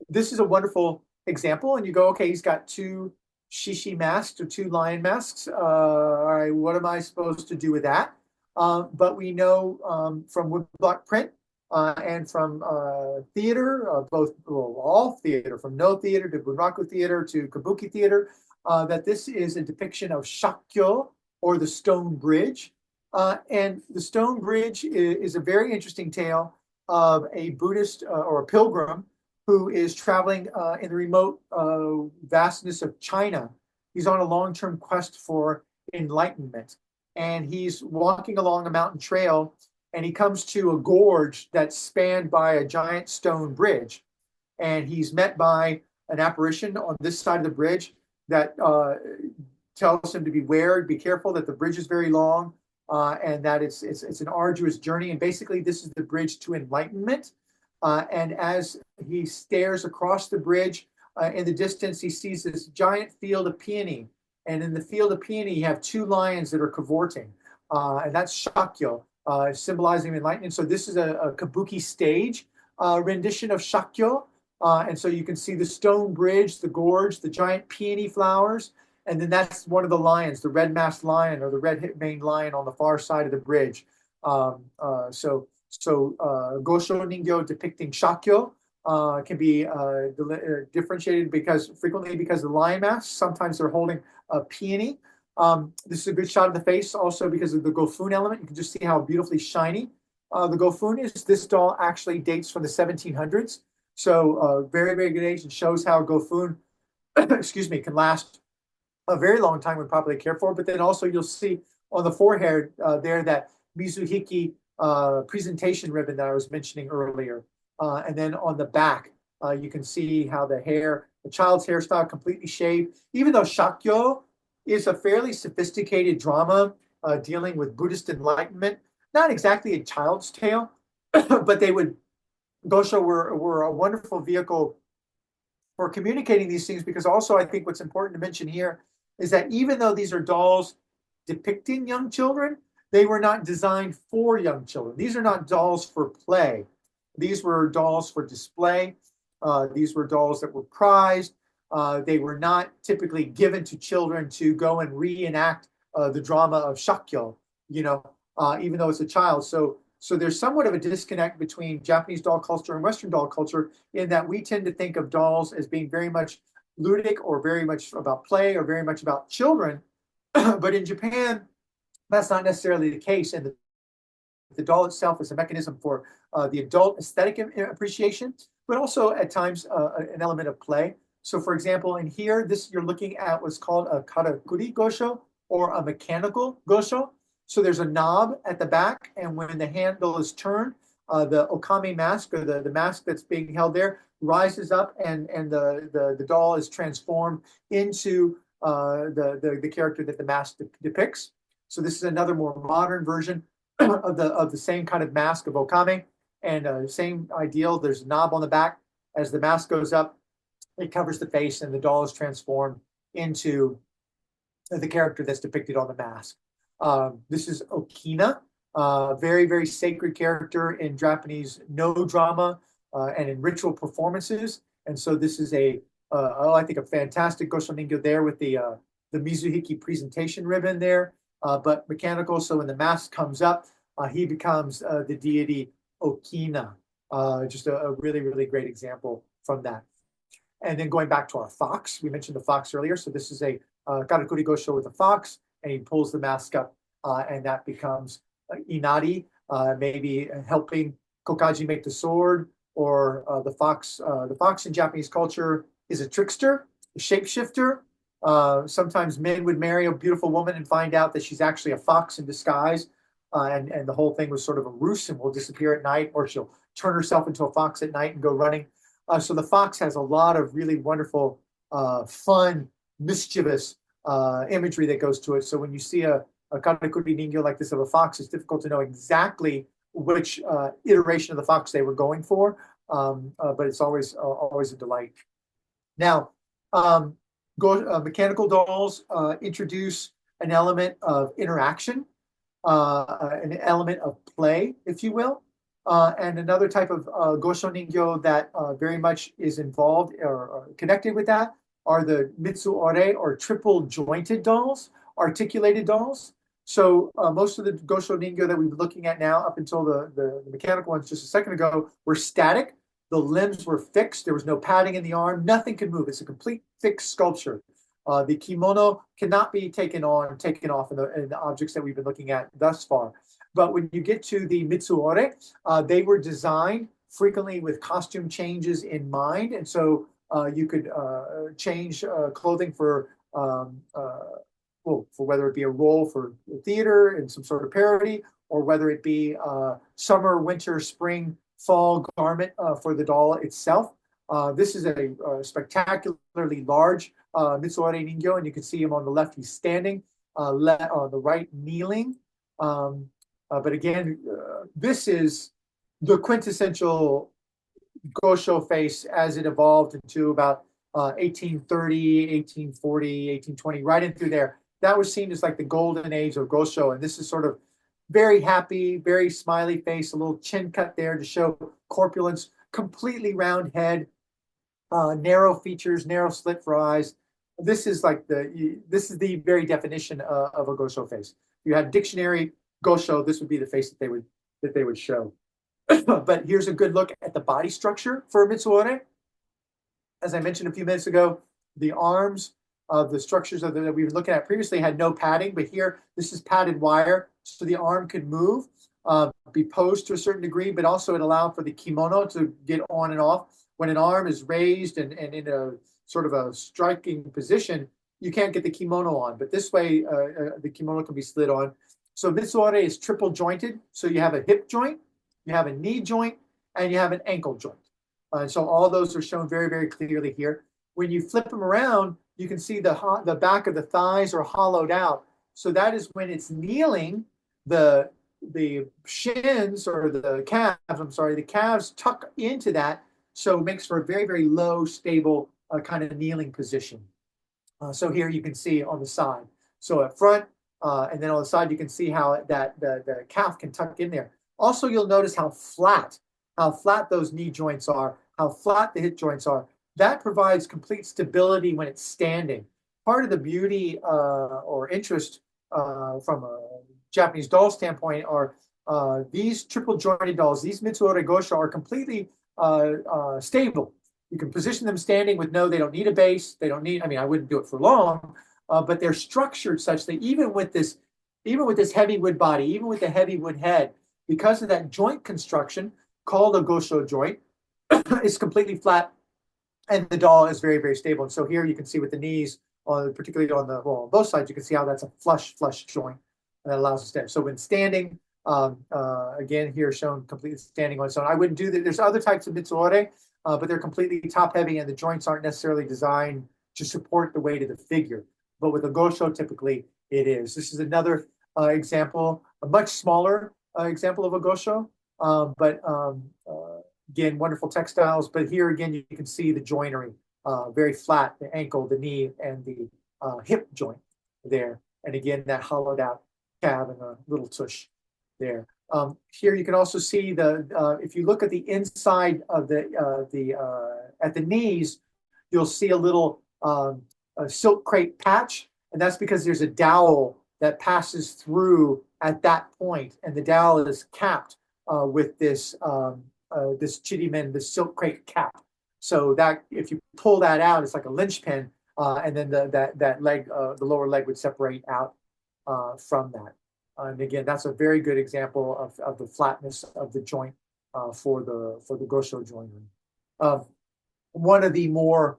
Speaker 1: This is a wonderful example, and you go, okay, he's got two shishi masks or two lion masks. All right, what am I supposed to do with that? But we know from woodblock print and from theater, all theater, from No theater to Bunraku theater to Kabuki theater, that this is a depiction of Shakyo, or the stone bridge. And the stone bridge is a very interesting tale of a Buddhist or a pilgrim who is traveling in the remote vastness of China. He's on a long-term quest for enlightenment. And he's walking along a mountain trail, and he comes to a gorge that's spanned by a giant stone bridge. And he's met by an apparition on this side of the bridge that tells him to be careful, that the bridge is very long, and that it's an arduous journey. And basically, this is the bridge to enlightenment. And as he stares across the bridge, in the distance, he sees this giant field of peony. And in the field of peony, you have two lions that are cavorting. And that's Shakyo, symbolizing enlightenment. So this is a kabuki stage rendition of Shakyo. And so you can see the stone bridge, the gorge, the giant peony flowers. And then that's one of the lions, the red-masked lion or the red-maned lion on the far side of the bridge. So Gosho Ningyo depicting Shakyo can be differentiated frequently because of the lion masks. Sometimes they're holding a peony. This is a good shot of the face also because of the Gofun element. You can just see how beautifully shiny the Gofun is. This doll actually dates from the 1700s. So very, very good age, and shows how Gofun, excuse me, can last a very long time when properly cared for. But then also you'll see on the forehead there that Mizuhiki presentation ribbon that I was mentioning earlier. And then on the back, you can see how the child's hairstyle completely shaved. Even though Shakyo is a fairly sophisticated drama dealing with Buddhist enlightenment, not exactly a child's tale, but Gosho were a wonderful vehicle for communicating these things, because also I think what's important to mention here is that even though these are dolls depicting young children, they were not designed for young children. These are not dolls for play. These were dolls for display. These were dolls that were prized. They were not typically given to children to go and reenact the drama of Shakyo, even though it's a child. So there's somewhat of a disconnect between Japanese doll culture and Western doll culture, in that we tend to think of dolls as being very much ludic or very much about play or very much about children. But in Japan, that's not necessarily the case. And the doll itself is a mechanism for the adult aesthetic appreciation, but also at times an element of play. So for example, in here, you're looking at what's called a karakuri gosho, or a mechanical gosho. So there's a knob at the back, and when the handle is turned, the okame mask, or the mask that's being held there, rises up, and the doll is transformed into the character that the mask depicts. So this is another more modern version of the same kind of mask of Okame, and same ideal. There's a knob on the back. As the mask goes up, it covers the face, and the doll is transformed into the character that's depicted on the mask. This is Okina, very, very sacred character in Japanese no drama and in ritual performances. And so this is I think, a fantastic Gosho Ningyo there with the Mizuhiki presentation ribbon there, but mechanical. So when the mask comes up, he becomes the deity Okina. Just a really, really great example from that. And then going back to our fox, we mentioned the fox earlier. So this is a Karakuri Gosho with a fox, and he pulls the mask up, and that becomes Inari, maybe helping Kokaji make the sword, or the fox. The fox in Japanese culture is a trickster, a shapeshifter. Sometimes men would marry a beautiful woman and find out that she's actually a fox in disguise, and the whole thing was sort of a ruse and will disappear at night, or she'll turn herself into a fox at night and go running. So the fox has a lot of really wonderful, fun, mischievous imagery that goes to it. So when you see a karakuri ningyo like this of a fox, it's difficult to know exactly which iteration of the fox they were going for, but it's always a delight. Now, mechanical dolls introduce an element of interaction, an element of play, if you will. And another type of Gosho Ningyo that very much is involved or connected with that are the mitsuore, or triple jointed dolls, articulated dolls. So most of the Gosho Ningyo that we've been looking at now, up until the mechanical ones just a second ago, were static. The limbs were fixed. There was no padding in the arm. Nothing could move. It's a complete fixed sculpture. The kimono cannot be taken on or taken off in the objects that we've been looking at thus far. But when you get to the mitsuore, they were designed frequently with costume changes in mind. And so you could change clothing for whether it be a role for theater and some sort of parody, or whether it be summer, winter, spring, fall garment for the doll itself. This is a spectacularly large mitsuore ningyo, and you can see him on the left, he's standing, on the right, kneeling. But again, this is the quintessential Gosho face as it evolved into about 1830, 1840, 1820, right in through there. That was seen as like the golden age of Gosho. And this is sort of very happy, very smiley face, a little chin cut there to show corpulence, completely round head, narrow features, narrow slit for eyes. This is the very definition of a Gosho face. You had dictionary Gosho, this would be the face that they would show. But here's a good look at the body structure for a mitsuore. As I mentioned a few minutes ago, the arms of the structures that we were looking at previously had no padding, but here this is padded wire, so the arm could move, be posed to a certain degree, but also it allowed for the kimono to get on and off. When an arm is raised and in a sort of a striking position, you can't get the kimono on, but this way the kimono can be slid on. So mitsuore is triple jointed. So you have a hip joint, you have a knee joint, and you have an ankle joint. And so all those are shown very, very clearly here. When you flip them around, you can see the back of the thighs are hollowed out. So that is when it's kneeling, the shins, or the calves tuck into that. So it makes for a very, very low, stable kind of kneeling position. So here you can see on the side. So up front, and then on the side, you can see how the calf can tuck in there. Also, you'll notice how flat those knee joints are, how flat the hip joints are. That provides complete stability when it's standing. Part of the beauty or interest from a Japanese doll standpoint are these triple jointed dolls. These mitsuore Gosho are completely stable. You can position them standing with they don't need a base. They don't need, I wouldn't do it for long, but they're structured such that even with this heavy wood body, even with the heavy wood head, because of that joint construction called a Gosho joint, it's completely flat, and the doll is very, very stable. And so here you can see with the knees, particularly on both sides, you can see how that's a flush joint, and that allows us to stand. So when standing, again here shown completely standing on its own. I wouldn't do that. There's other types of mitsuore, but they're completely top heavy, and the joints aren't necessarily designed to support the weight of the figure. But with a Gosho, typically it is. This is another example, a much smaller example of a gosho, but again, wonderful textiles. But here again, you can see the joinery, very flat, the ankle, the knee, and the hip joint there. And again, that hollowed out calf and a little tush there. Here you can also see if you look at the inside of at the knees, you'll see a little a silk crepe patch, and that's because there's a dowel that passes through at that point, and the dowel is capped with this chirimen, this silk crepe cap. So that if you pull that out, it's like a linchpin, and then that leg, the lower leg, would separate out from that. And again, that's a very good example of the flatness of the joint for the gosho joinery. One of the more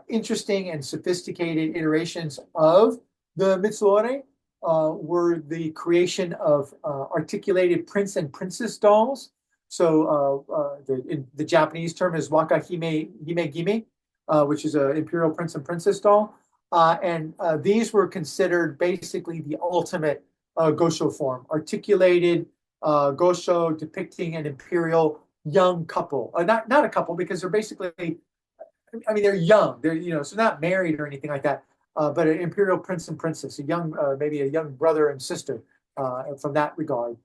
Speaker 1: interesting and sophisticated iterations of the mitsuore were the creation of articulated prince and princess dolls. So the Japanese term is waka hime gime, which is an imperial prince and princess doll. And these were considered basically the ultimate gosho form, articulated gosho depicting an imperial young couple. Not a couple, because they're basically, I mean, they're young. They're, so not married or anything like that, but an imperial prince and princess, a young, maybe a young brother and sister from that regard.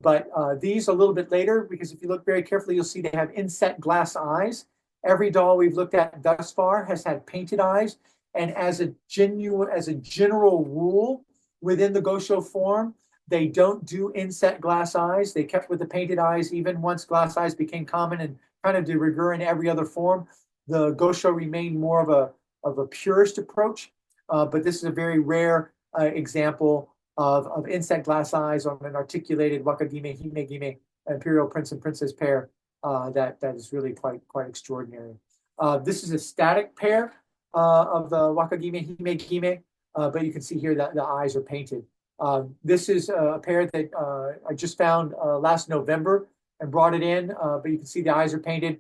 Speaker 1: But these a little bit later, because if you look very carefully, you'll see they have inset glass eyes. Every doll we've looked at thus far has had painted eyes. And as a general rule within the gosho form, they don't do inset glass eyes. They kept with the painted eyes even once glass eyes became common and kind of de rigueur in every other form. The gosho remained more of a purist approach, but this is a very rare example of inset glass eyes on an articulated wakagime himegime imperial prince and princess pair that is really quite extraordinary. This is a static pair of the wakagime himegime, but you can see here that the eyes are painted. This is a pair that I just found last November and brought it in, but you can see the eyes are painted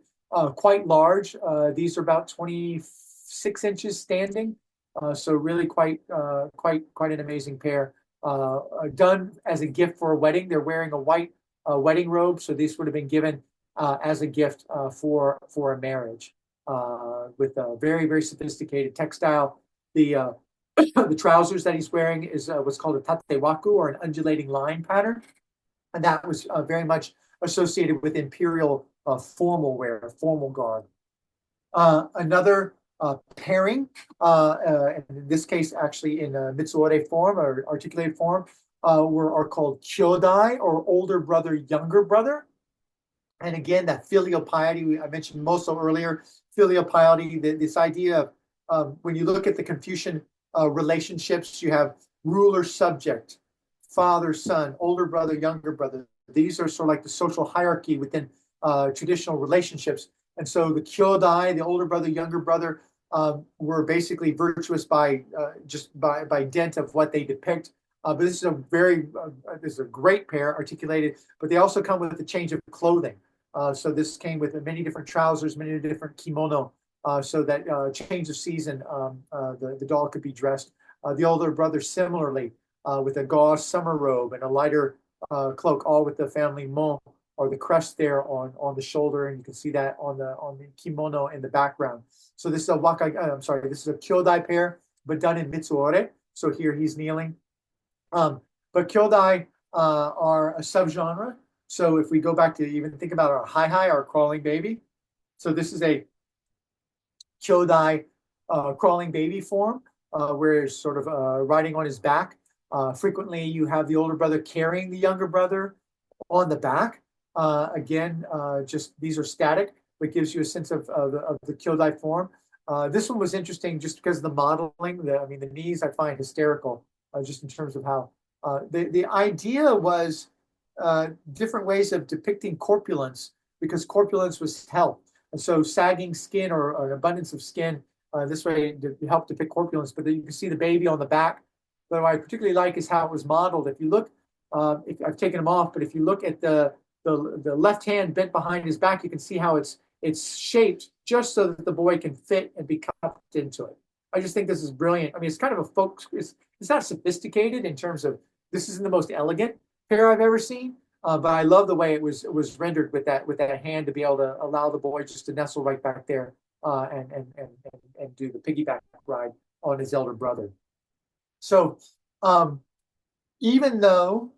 Speaker 1: quite large. These are about 26 inches standing, so really quite an amazing pair. Done as a gift for a wedding. They're wearing a white wedding robe, so these would have been given as a gift for a marriage with a very sophisticated textile. The the trousers that he's wearing is what's called a tatewaku, or an undulating line pattern, and that was very much associated with imperial formal wear, formal garb. Another pairing, in this case actually in mitsuore form or articulated form, are called kyodai, or older brother, younger brother. And again, that filial piety, I mentioned Moso earlier, filial piety, this idea of when you look at the Confucian relationships, you have ruler subject, father son, older brother, younger brother. These are sort of like the social hierarchy within traditional relationships. And so the kyodai, the older brother, younger brother, were basically virtuous by dint of what they depict. But this is a great pair, articulated. But they also come with a change of clothing. So this came with many different trousers, many different kimono, so that change of season, the doll could be dressed. The older brother similarly, with a gauze summer robe and a lighter cloak, all with the family mon, or the crest there on the shoulder, and you can see that on the kimono in the background. So this is this is a kyodai pair, but done in mitsuore. So here he's kneeling. But kyodai are a subgenre. So if we go back to even think about our hai, our crawling baby. So this is a kyodai crawling baby form, where he's sort of riding on his back. Frequently, you have the older brother carrying the younger brother on the back. Again, just these are static, but gives you a sense of the kyodai form. This one was interesting just because of the modeling. The knees I find hysterical, just in terms of how the idea was different ways of depicting corpulence, because corpulence was health. And so sagging skin or an abundance of skin this way to help depict corpulence. But then you can see the baby on the back. But what I particularly like is how it was modeled. If you look, I've taken them off, but if you look at the left hand bent behind his back, you can see how it's shaped just so that the boy can fit and be cupped into it. I just think this is brilliant. I mean, it's kind of a folk. It's not sophisticated in terms of This isn't the most elegant pair I've ever seen, but I love the way it was rendered with that hand to be able to allow the boy just to nestle right back there and do the piggyback ride on his elder brother. So um, even though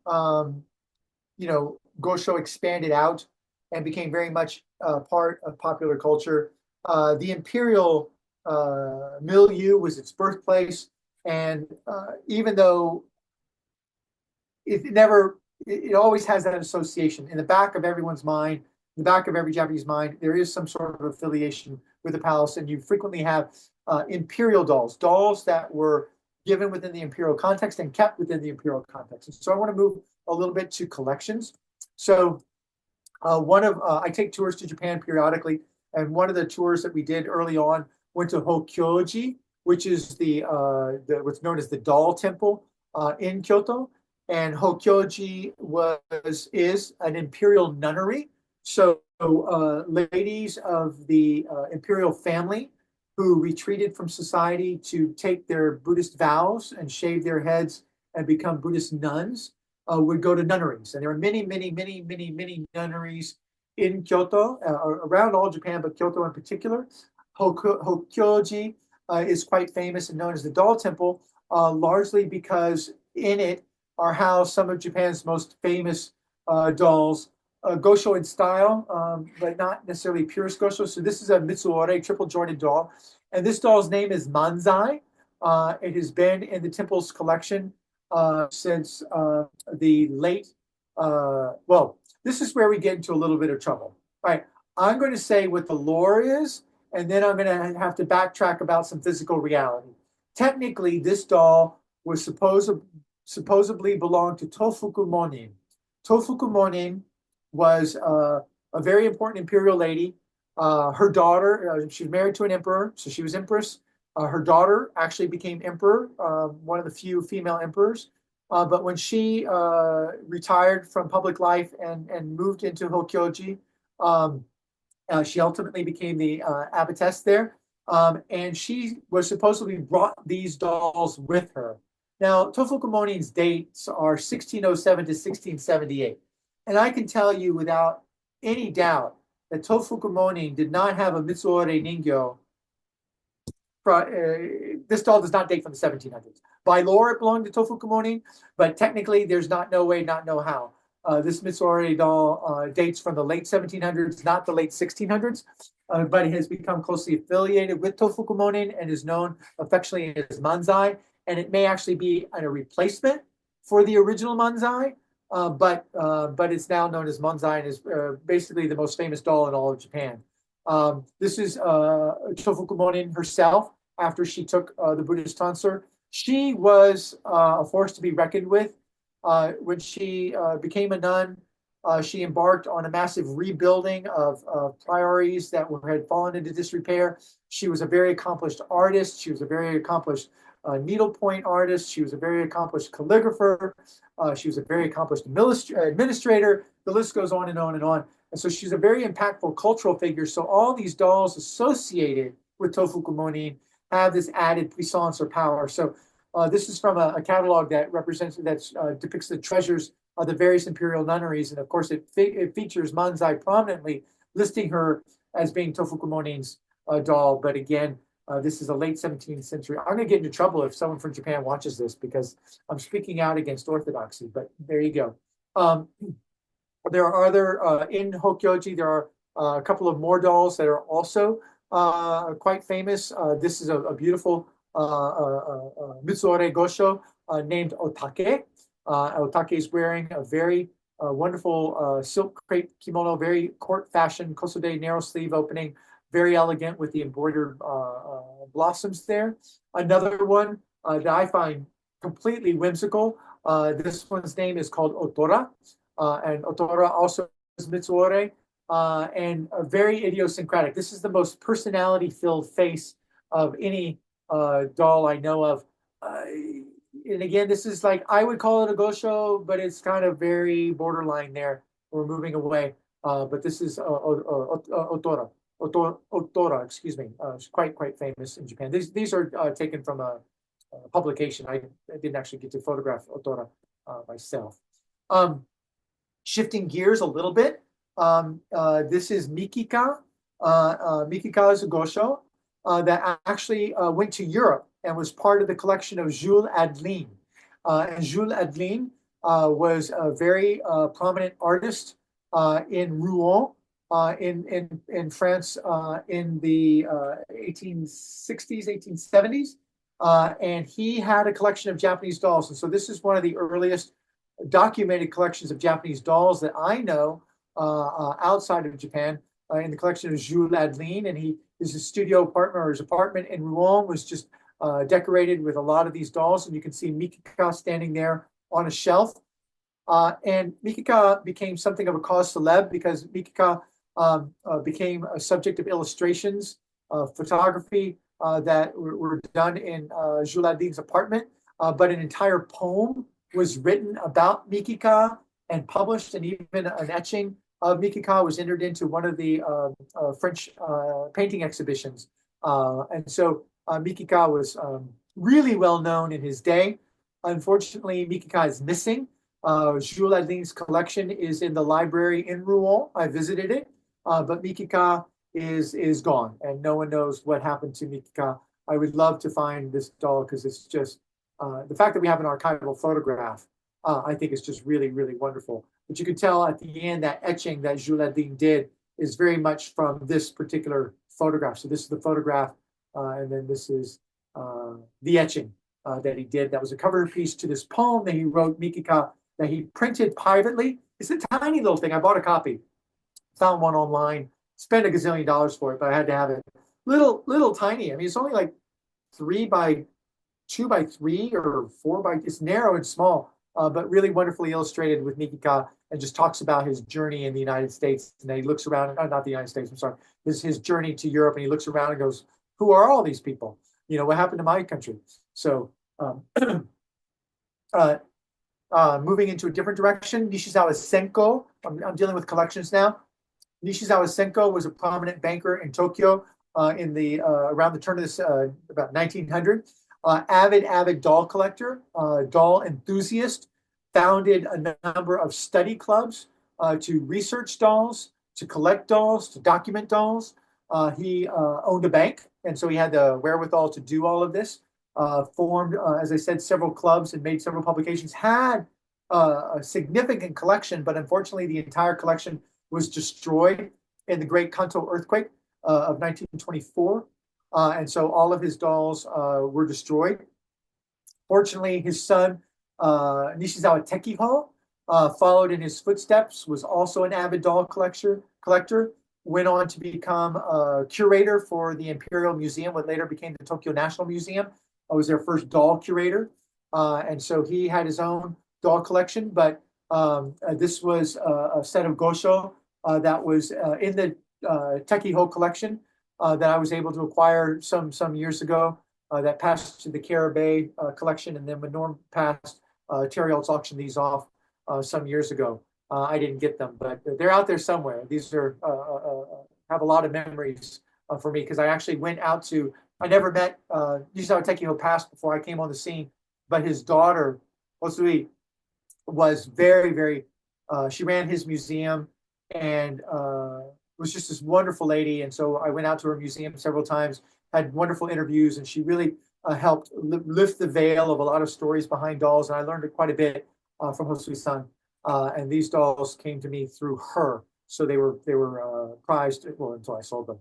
Speaker 1: Gosho expanded out and became very much part of popular culture, the imperial milieu was its birthplace, and even though it always has that association in the back of everyone's mind, in the back of every Japanese mind, there is some sort of affiliation with the palace, and you frequently have imperial dolls that were given within the imperial context and kept within the imperial context. And so I want to move a little bit to collections. So I take tours to Japan periodically, and one of the tours that we did early on went to Hokkyoji, which is the what's known as the doll temple in Kyoto. And Hokkyoji is an imperial nunnery. So ladies of the imperial family who retreated from society to take their Buddhist vows and shave their heads and become Buddhist nuns would go to nunneries. And there are many, many, many, many, many nunneries in Kyoto, around all Japan, but Kyoto in particular. Hokkyoji is quite famous and known as the doll temple, largely because in it are housed some of Japan's most famous dolls, Gosho in style, but not necessarily purest Gosho. So this is a Mitsuore, triple jointed doll. And this doll's name is Manzai. It has been in the temple's collection since the late, well, this is where we get into a little bit of trouble. All right, I'm going to say what the lore is, and then I'm going to have to backtrack about some physical reality. Technically, this doll was supposedly belonged to Tofuku Monin. Tofuku Monin was a very important imperial lady. Her daughter, she was married to an emperor, so she was empress. Her daughter actually became emperor, one of the few female emperors. But when she retired from public life and moved into Hokkyoji, she ultimately became the abbess there. And she was supposedly brought these dolls with her. Now, Tofuku Monin's dates are 1607 to 1678. And I can tell you without any doubt that Tofuku Monin did not have a Mitsuore Ningyo. This doll does not date from the 1700s. By lore, it belonged to Tofuku Monin, but technically, there's no way, not no how. This Mitsuore doll dates from the late 1700s, not the late 1600s, but it has become closely affiliated with Tofuku Monin and is known affectionately as Manzai. And it may actually be a replacement for the original Manzai, but it's now known as Manzai and is basically the most famous doll in all of Japan. This is Tofuku Monin herself after she took the Buddhist tonsure. She was a force to be reckoned with. When she became a nun, she embarked on a massive rebuilding of priories that had fallen into disrepair. She was a very accomplished artist. She was a very accomplished needlepoint artist. She was a very accomplished calligrapher. She was a very accomplished administrator. The list goes on and on and on. And so she's a very impactful cultural figure. So all these dolls associated with Tofuku Monin have this added puissance or power. So this is from a catalog that depicts the treasures of the various imperial nunneries. And of course, it features Manzai prominently, listing her as being Tofuku Monin's doll. But again, this is a late 17th century. I'm going to get into trouble if someone from Japan watches this because I'm speaking out against orthodoxy, but there you go. There are other, in Hokkyoji, there are a couple of more dolls that are also quite famous. This is a beautiful Mitsuore Gosho named Otake. Otake is wearing a very wonderful silk crepe kimono, very court fashion, kosode narrow sleeve opening, very elegant with the embroidered blossoms there. Another one that I find completely whimsical. This one's name is called Otora. And Otora also is Mitsuore, and very idiosyncratic. This is the most personality-filled face of any doll I know of. And again, this is like, I would call it a Gosho, but it's kind of very borderline there. We're moving away. But this is Otora. Otora, excuse me. It's quite famous in Japan. These are taken from a publication. I didn't actually get to photograph Otora. myself. Shifting gears a little bit, this is Mikika. Mikika is a Gosho that actually went to Europe and was part of the collection of Jules Adeline. And Jules Adeline was a very prominent artist in Rouen, in France, in the 1860s, 1870s. And he had a collection of Japanese dolls. And so this is one of the earliest documented collections of Japanese dolls that I know outside of Japan, in the collection of Jules Adeline. And his studio apartment, or his apartment in Rouen, was just decorated with a lot of these dolls. And you can see Mikika standing there on a shelf. And Mikika became something of a cause célèbre because Mikika became a subject of illustrations, photography that were done in Jules Adeline's apartment. But an entire poem was written about Mikika and published, and even an etching of Mikika was entered into one of the French painting exhibitions. And so Mikika was really well known in his day. Unfortunately, Mikika is missing. Jules Adeline's collection is in the library in Rouen. I visited it, but Mikika is gone, and no one knows what happened to Mikika. I would love to find this doll because it's just the fact that we have an archival photograph, I think is just really, really wonderful. But you can tell at the end that etching that Jules Adeline did is very much from this particular photograph. So this is the photograph, and then this is the etching that he did. That was a cover piece to this poem that he wrote, Mikika, that he printed privately. It's a tiny little thing. I bought a copy, found one online, spent a gazillion dollars for it, but I had to have it. Little tiny. I mean, it's only like 3 by 2 by 3 or 4 by, it's narrow and small, but really wonderfully illustrated with Mikika, and just talks about his journey in the United States. And then he looks around, not the United States, I'm sorry, his journey to Europe, and he looks around and goes, who are all these people? You know, what happened to my country? So moving into a different direction, Nishizawa Senko, I'm dealing with collections now. Nishizawa Senko was a prominent banker in Tokyo in the around the turn of this about 1900. Avid doll collector, doll enthusiast, founded a number of study clubs to research dolls, to collect dolls, to document dolls. He owned a bank, and so he had the wherewithal to do all of this. Formed, as I said, several clubs and made several publications. Had a significant collection, but unfortunately the entire collection was destroyed in the Great Kanto earthquake of 1924. And so all of his dolls were destroyed. Fortunately, his son, Nishizawa Tekiho, followed in his footsteps, was also an avid doll collector, went on to become a curator for the Imperial Museum, what later became the Tokyo National Museum. I was their first doll curator. And so he had his own doll collection, but this was a set of Gosho that was in the Tekiho collection that I was able to acquire some years ago, that passed to the Caribay collection, and then when Norm passed, Terry Olds auctioned these off some years ago. I didn't get them, but they're out there somewhere. These are have a lot of memories for me, because I actually went out to, I never met Nishizawa Tekiho passed before I came on the scene, but his daughter, Osui, was very, she ran his museum, and was just this wonderful lady. And so I went out to her museum several times, had wonderful interviews, and she really helped lift the veil of a lot of stories behind dolls. And I learned quite a bit from Hosui-san. And these dolls came to me through her. So they were prized, well, until I sold them.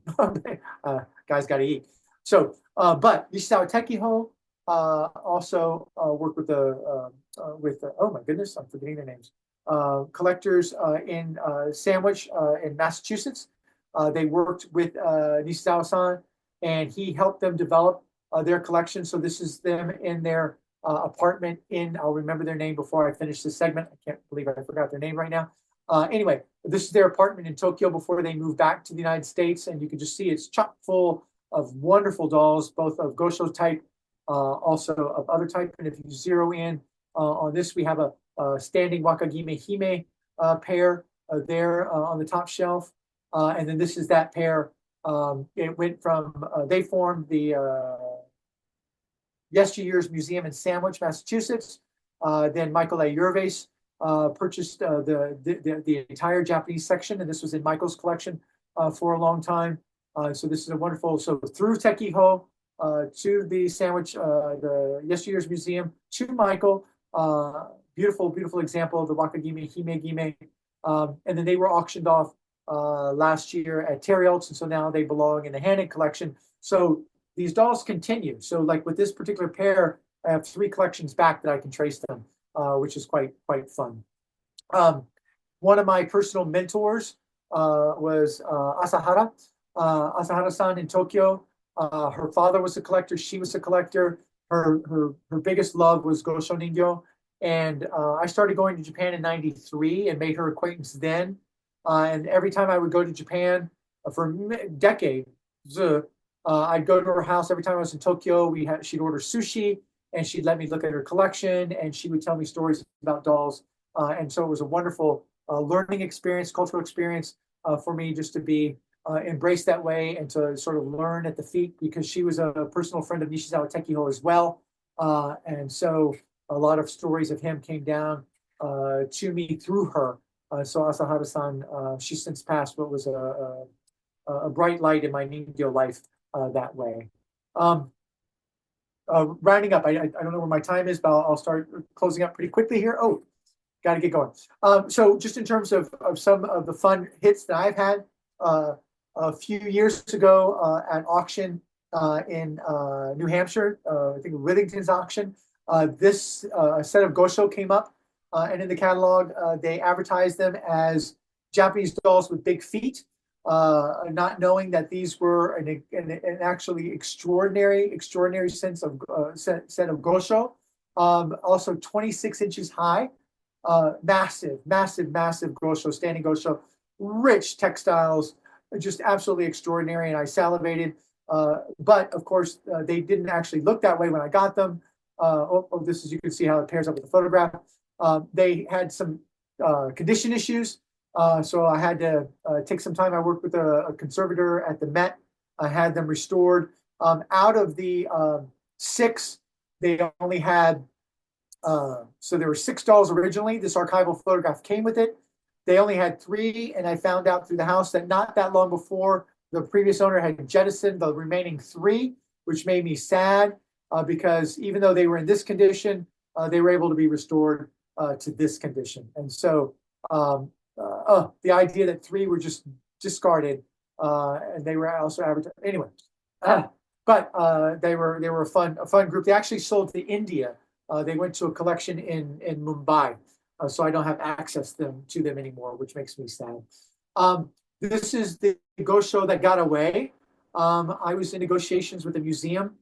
Speaker 1: Guys got to eat. So, but Nishizawa Tekiho also worked with oh my goodness, I'm forgetting their names. Collectors in Sandwich in Massachusetts. They worked with Nishizawa-san, and he helped them develop their collection. So this is them in their apartment in, I'll remember their name before I finish this segment. I can't believe I forgot their name right now. Anyway, this is their apartment in Tokyo before they moved back to the United States. And you can just see it's chock full of wonderful dolls, both of Gosho type, also of other type. And if you zero in on this, we have a standing Wakagime Hime pair there on the top shelf. And then this is that pair. It went from, they formed the Yesteryears Museum in Sandwich, Massachusetts. Then Michael A. Yervais purchased the entire Japanese section, and this was in Michael's collection for a long time. So this is a wonderful, so through Tekiho, to the sandwich, the Yesteryear's Museum, to Michael, beautiful, beautiful example of the Wakagime Himegime. And then they were auctioned off last year at Terrialt's, and so now they belong in the Hannen collection. So these dolls continue. So like with this particular pair, I have 3 collections back that I can trace them, which is quite fun. One of my personal mentors was Asahara. Asahara-san in Tokyo. Her father was a collector. She was a collector. Her biggest love was Gosho Ningyo. And I started going to Japan in '93 and made her acquaintance then. And every time I would go to Japan for a decade, I'd go to her house every time I was in Tokyo. She'd order sushi and she'd let me look at her collection and she would tell me stories about dolls. And so it was a wonderful learning experience, cultural experience for me just to be embraced that way and to sort of learn at the feet, because she was a personal friend of Nishizawa Tekiho as well. And so a lot of stories of him came down to me through her. So Asahara-san, she's since passed, but was a bright light in my Ningyo life that way. Rounding up, I don't know where my time is, but I'll start closing up pretty quickly here. Oh, got to get going. So just in terms of some of the fun hits that I've had, a few years ago at auction in New Hampshire, I think Withington's auction, this set of Gosho came up, and in the catalog, they advertised them as Japanese dolls with big feet, not knowing that these were an actually extraordinary sense of set of Gosho, also 26 inches high, massive Gosho, standing Gosho, rich textiles, just absolutely extraordinary, and I salivated. But of course, they didn't actually look that way when I got them. This is, you can see how it pairs up with the photograph. They had some condition issues, so I had to take some time. I worked with a conservator at the Met. I had them restored. Out of the 6, they only had, so there were 6 dolls originally. This archival photograph came with it. They only had 3, and I found out through the house that not that long before, the previous owner had jettisoned the remaining 3, which made me sad, because even though they were in this condition, they were able to be restored to this condition. And so the idea that 3 were just discarded, and they were also advertised anyway. But they were a fun group. They actually sold to India. They went to a collection in Mumbai. So I don't have access to them anymore, which makes me sad. This is the Gosho that got away. I was in negotiations with a museum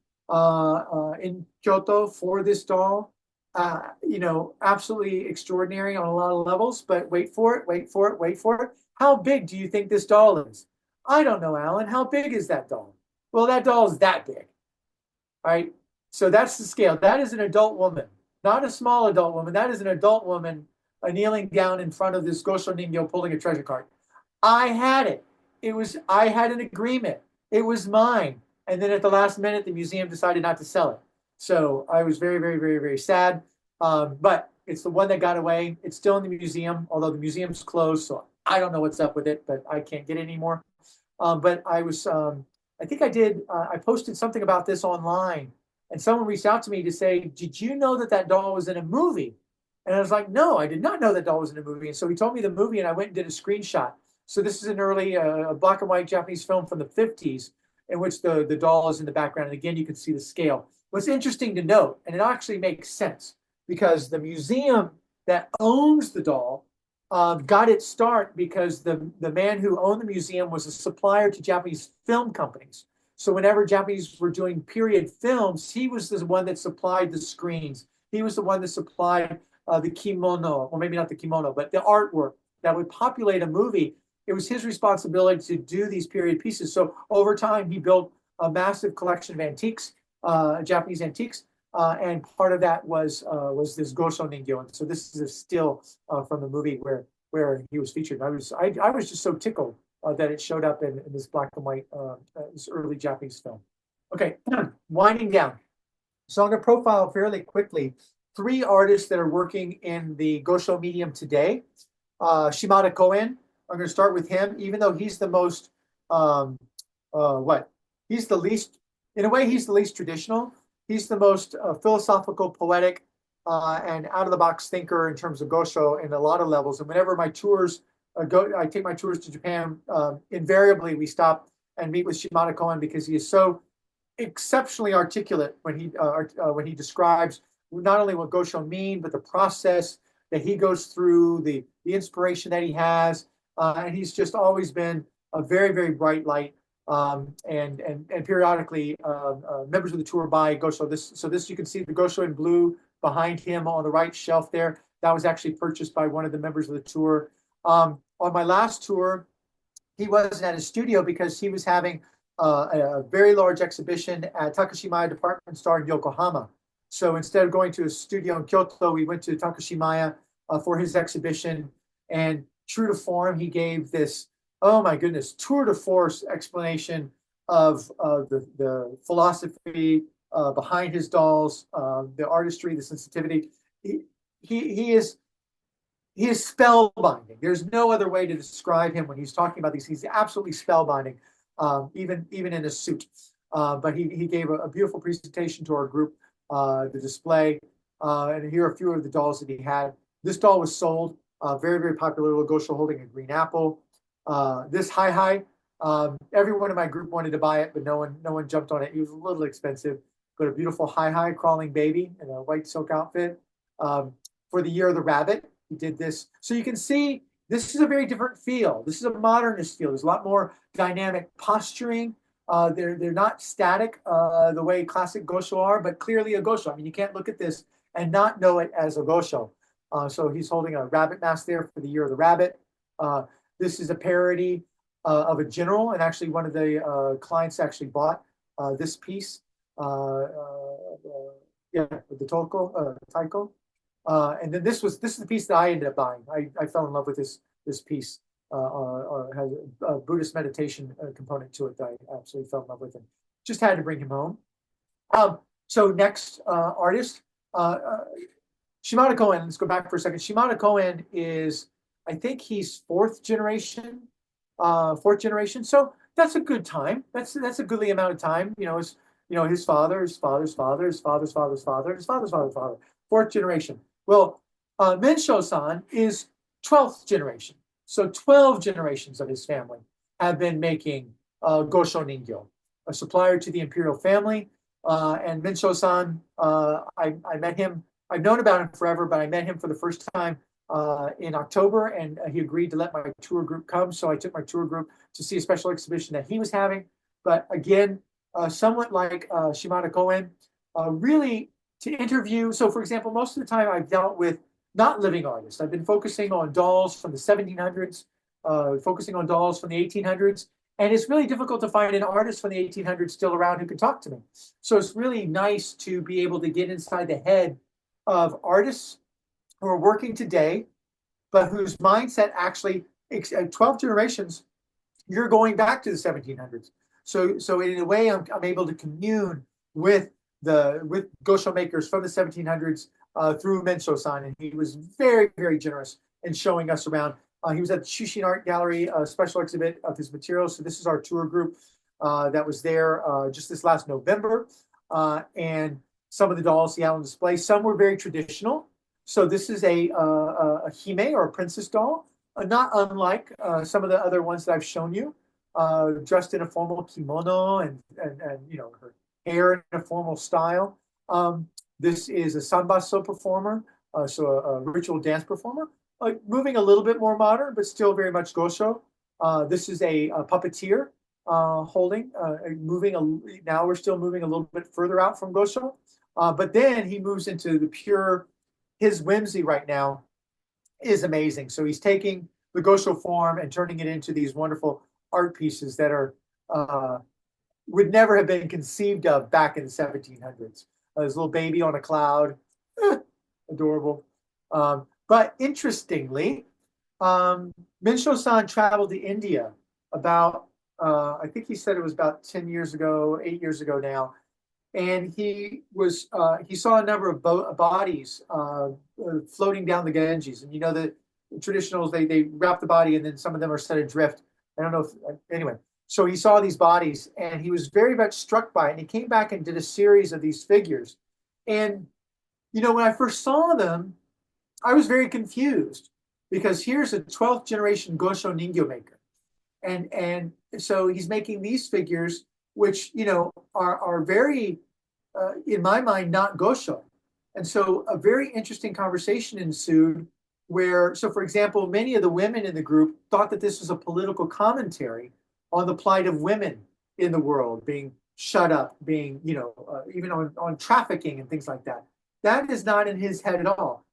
Speaker 1: in Kyoto for this doll. Absolutely extraordinary on a lot of levels, but wait for it. How big do you think this doll is? I don't know, Alan. How big is that doll? Well, that doll is that big, right? So that's the scale. That is an adult woman, not a small adult woman. That is an adult woman kneeling down in front of this Gosho Ningyo pulling a treasure cart. I had it. I had an agreement. It was mine. And then at the last minute, the museum decided not to sell it. So I was very sad. But it's the one that got away. It's still in the museum, although the museum's closed. So I don't know what's up with it, but I can't get it anymore. But I was, I think I posted something about this online. And someone reached out to me to say, did you know that doll was in a movie? And I was like, no, I did not know that doll was in a movie. And so he told me the movie, and I went and did a screenshot. So this is an early black and white Japanese film from the 50s in which the doll is in the background. And again, you can see the scale. What's interesting to note, and it actually makes sense, because the museum that owns the doll got its start because the man who owned the museum was a supplier to Japanese film companies. So whenever Japanese were doing period films, he was the one that supplied the screens. He was the one that supplied the kimono, or maybe not the kimono, but the artwork that would populate a movie. It was his responsibility to do these period pieces. So over time, he built a massive collection of antiques, Japanese antiques, and part of that was this Gosho Ningyo. And so this is a still from the movie where he was featured. I was just so tickled that it showed up in this black and white, this early Japanese film. Okay, winding down. So I'm going to profile fairly quickly three artists that are working in the Gosho medium today. Shimada Koen, I'm going to start with him, even though he's the most, um, what? He's the least, in a way, he's the least traditional. He's the most philosophical, poetic, and out of the box thinker in terms of Gosho in a lot of levels. And whenever my tours I take my tours to Japan, invariably we stop and meet with Shimada Koen because he is so exceptionally articulate when he describes not only what Gosho mean, but the process that he goes through, the inspiration that he has, and he's just always been a very very bright light. And periodically, members of the tour buy Gosho. This you can see the Gosho in blue behind him on the right shelf there. That was actually purchased by one of the members of the tour. On my last tour, he wasn't at his studio because he was having a very large exhibition at Takashimaya Department Store in Yokohama. So instead of going to his studio in Kyoto, we went to Takashimaya for his exhibition. And true to form, he gave this, oh my goodness, tour de force explanation of the philosophy behind his dolls, the artistry, the sensitivity. He is spellbinding. There's no other way to describe him when he's talking about these. He's absolutely spellbinding, even in a suit. But he gave a beautiful presentation to our group, the display, and here are a few of the dolls that he had. This doll was sold, very, very popular little Gosho holding a green apple. This Hi, everyone in my group wanted to buy it, but no one jumped on it. It was a little expensive, but a beautiful Hi crawling baby in a white silk outfit. For the Year of the Rabbit, he did this. So you can see this is a very different feel. This is a modernist feel. There's a lot more dynamic posturing. They're not static the way classic Gosho are, but clearly a Gosho. I mean, you can't look at this and not know it as a Gosho. So he's holding a rabbit mask there for the Year of the Rabbit. This is a parody of a general, and actually one of the clients actually bought this piece. Yeah, the taiko. And then this is the piece that I ended up buying. I fell in love with this piece. Has a Buddhist meditation component to it that I absolutely fell in love with, and just had to bring him home. So next artist, Shimada Koen. Let's go back for a second. Shimada Koen is, I think he's fourth generation. So that's a good time. That's a goodly amount of time. His father, his father's father, his father's father's father, his father's father's father, fourth generation. Well, Mensho-san is 12th generation. So 12 generations of his family have been making Gosho Ningyo, a supplier to the Imperial family. And Mensho-san, I met him. I've known about him forever, but I met him for the first time in October, and he agreed to let my tour group come. So I took my tour group to see a special exhibition that he was having. But again, somewhat like Shimada Koen, really to interview. So for example, most of the time I've dealt with not living artists. I've been focusing on dolls from the 1700s, focusing on dolls from the 1800s. And it's really difficult to find an artist from the 1800s still around who can talk to me. So it's really nice to be able to get inside the head of artists who are working today, but whose mindset actually, 12 generations, you're going back to the 1700s. So in a way, I'm able to commune with Gosho makers from the 1700s through Mensho-san, and he was very, very generous in showing us around. He was at the Shushin Art Gallery, a special exhibit of his materials. So this is our tour group that was there just this last November. And some of the dolls he had on display, some were very traditional. So this is a hime or a princess doll, not unlike some of the other ones that I've shown you, dressed in a formal kimono and her hair in a formal style. This is a sanbaso performer, so a ritual dance performer, moving a little bit more modern, but still very much Gosho. This is a puppeteer moving. Now we're still moving a little bit further out from Gosho, but then he moves into the pure. His whimsy right now is amazing. So he's taking the Gosho form and turning it into these wonderful art pieces that are would never have been conceived of back in the 1700s. This little baby on a cloud, adorable. But interestingly, Mensho-san traveled to India about, I think he said it was about 10 years ago, 8 years ago now. and he saw a number of bodies floating down the Ganges. And you know the traditionals, they wrap the body and then some of them are set adrift. I don't know if anyway. So he saw these bodies and he was very much struck by it. And he came back and did a series of these figures. And you know, when I first saw them, I was very confused because here's a 12th generation Gosho Ningyo maker. And so he's making these figures, which, you know, are very, in my mind, not Gosho. And so a very interesting conversation ensued where, so for example, many of the women in the group thought that this was a political commentary on the plight of women in the world, being shut up, being, you know, even on trafficking and things like that. That is not in his head at all.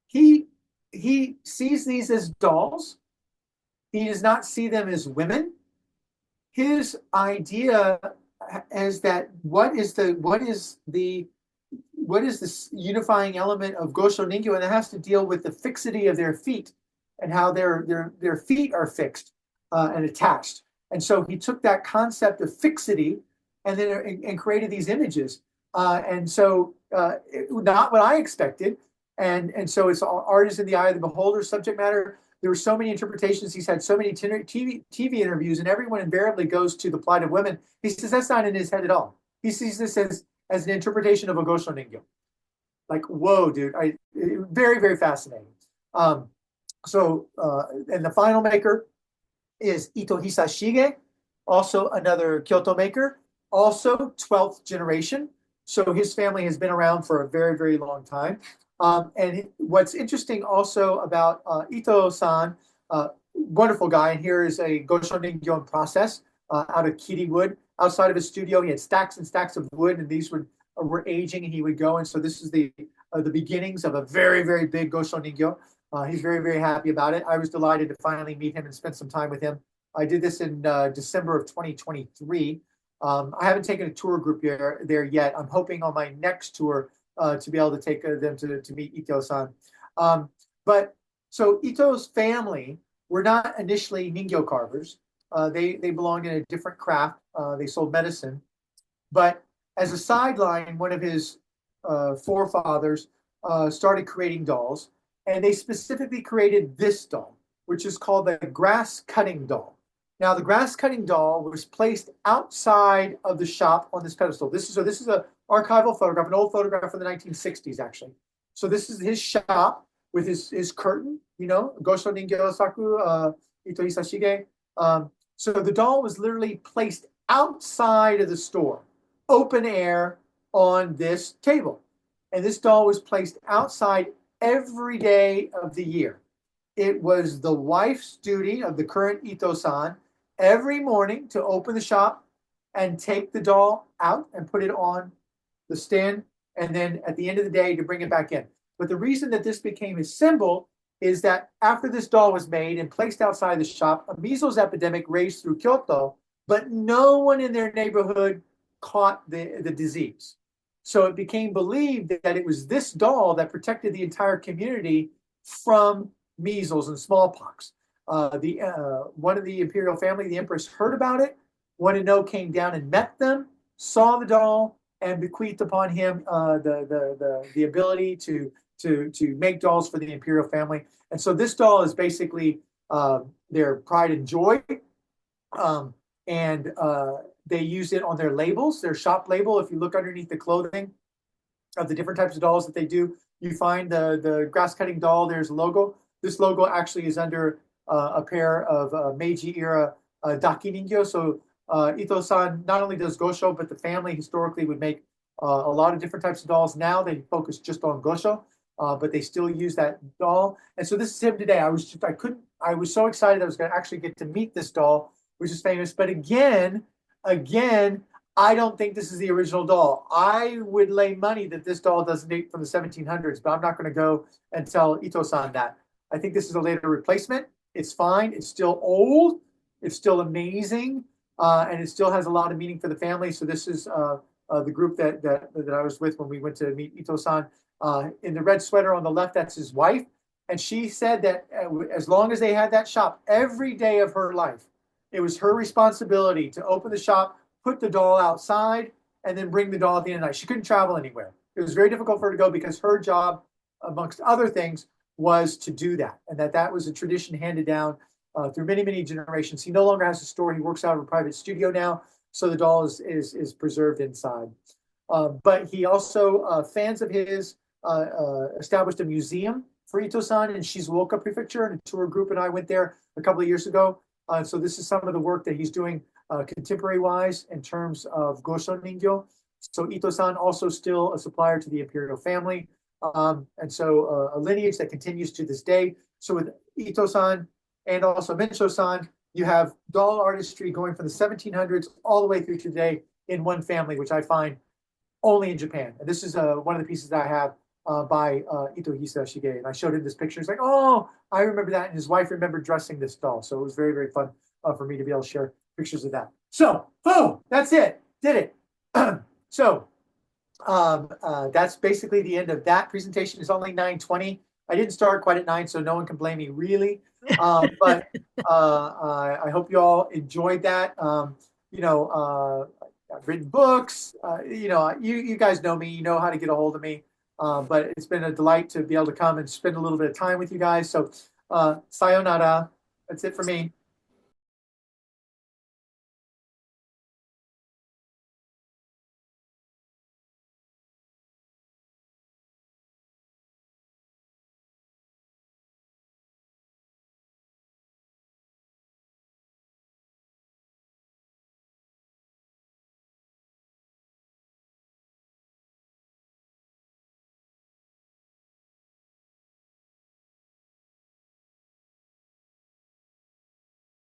Speaker 1: He sees these as dolls. He does not see them as women. His idea is that what is the unifying element of Gosho Ningyo, and it has to deal with the fixity of their feet and how their feet are fixed and attached. And so he took that concept of fixity and then and created these images. And so not what I expected. And so it's art is in the eye of the beholder, subject matter. There were so many interpretations. He's had so many TV interviews, and everyone invariably goes to the plight of women. He says that's not in his head at all. He sees this as an interpretation of a Gosho Ningyo. Like, whoa, dude. Very, very fascinating. And the final maker is Ito Hisashige, also another Kyoto maker, also 12th generation. So his family has been around for a very, very long time. And what's interesting also about Ito-san, wonderful guy, and here is a Gosho Ningyo in process out of kiri wood. Outside of his studio, he had stacks and stacks of wood, and these were aging, and he would go. And so this is the beginnings of a very, very big Gosho Ningyo. He's very, very happy about it. I was delighted to finally meet him and spend some time with him. I did this in December of 2023. I haven't taken a tour group there yet. I'm hoping on my next tour to be able to take them to meet Ito-san. But so Ito's family were not initially Ningyo carvers. They belonged in a different craft. They sold medicine. But as a sideline, one of his forefathers started creating dolls. And they specifically created this doll, which is called the grass cutting doll. Now, the grass cutting doll was placed outside of the shop on this pedestal. This is a archival photograph, an old photograph from the 1960s, actually. So this is his shop with his curtain, you know, Gosho Ningyo Saku, Ito Hisashige. So the doll was literally placed outside of the store, open air on this table. And this doll was placed outside every day of the year. It was the wife's duty of the current Ito-san every morning to open the shop and take the doll out and put it on the stand, and then at the end of the day to bring it back in. But the reason that this became a symbol is that after this doll was made and placed outside the shop, a measles epidemic raged through Kyoto, but no one in their neighborhood caught the disease. So it became believed that it was this doll that protected the entire community from measles and smallpox. One of the imperial family, the empress, heard about it, wanted to know, came down and met them, saw the doll, and bequeathed upon him the ability to make dolls for the imperial family. And so this doll is basically their pride and joy. They use it on their labels, their shop label. If you look underneath the clothing of the different types of dolls that they do, you find the grass cutting doll, there's a logo. This logo actually is under a pair of Meiji era Daki Ningyo. So Ito-san not only does Gosho, but the family historically would make a lot of different types of dolls. Now they focus just on Gosho, but they still use that doll. And so this is him today. I was so excited I was going to actually get to meet this doll, which is famous. But again, I don't think this is the original doll. I would lay money that this doll doesn't date from the 1700s, but I'm not going to go and tell Ito-san that. I think this is a later replacement. It's fine. It's still old. It's still amazing. And it still has a lot of meaning for the family. So this is the group that I was with when we went to meet Ito-san. In the red sweater on the left, that's his wife. And she said that as long as they had that shop, every day of her life, it was her responsibility to open the shop, put the doll outside, and then bring the doll at the end of the night. She couldn't travel anywhere. It was very difficult for her to go because her job, amongst other things, was to do that, and that was a tradition handed down through many, many generations. He no longer has a store. He works out of a private studio now, so the doll is preserved inside. But he also, fans of his, established a museum for Ito-san in Shizuoka Prefecture, and a tour group and I went there a couple of years ago. So this is some of the work that he's doing contemporary-wise in terms of Gosho Ningyo. So Ito-san also still a supplier to the Imperial family. And so a lineage that continues to this day. So with Ito-san and also Mensho-san, you have doll artistry going from the 1700s all the way through today in one family, which I find only in Japan. And this is one of the pieces that I have by Ito Hisashige. And I showed him this picture. He's like, oh, I remember that. And his wife remembered dressing this doll. So it was very, very fun for me to be able to share pictures of that. So, oh, that's it. Did it. So that's basically the end of that presentation. It's only 9:20. I didn't start quite at 9, so no one can blame me really. But I hope you all enjoyed that. I've written books. You guys know me. You know how to get a hold of me. But it's been a delight to be able to come and spend a little bit of time with you guys. So sayonara. That's it for me.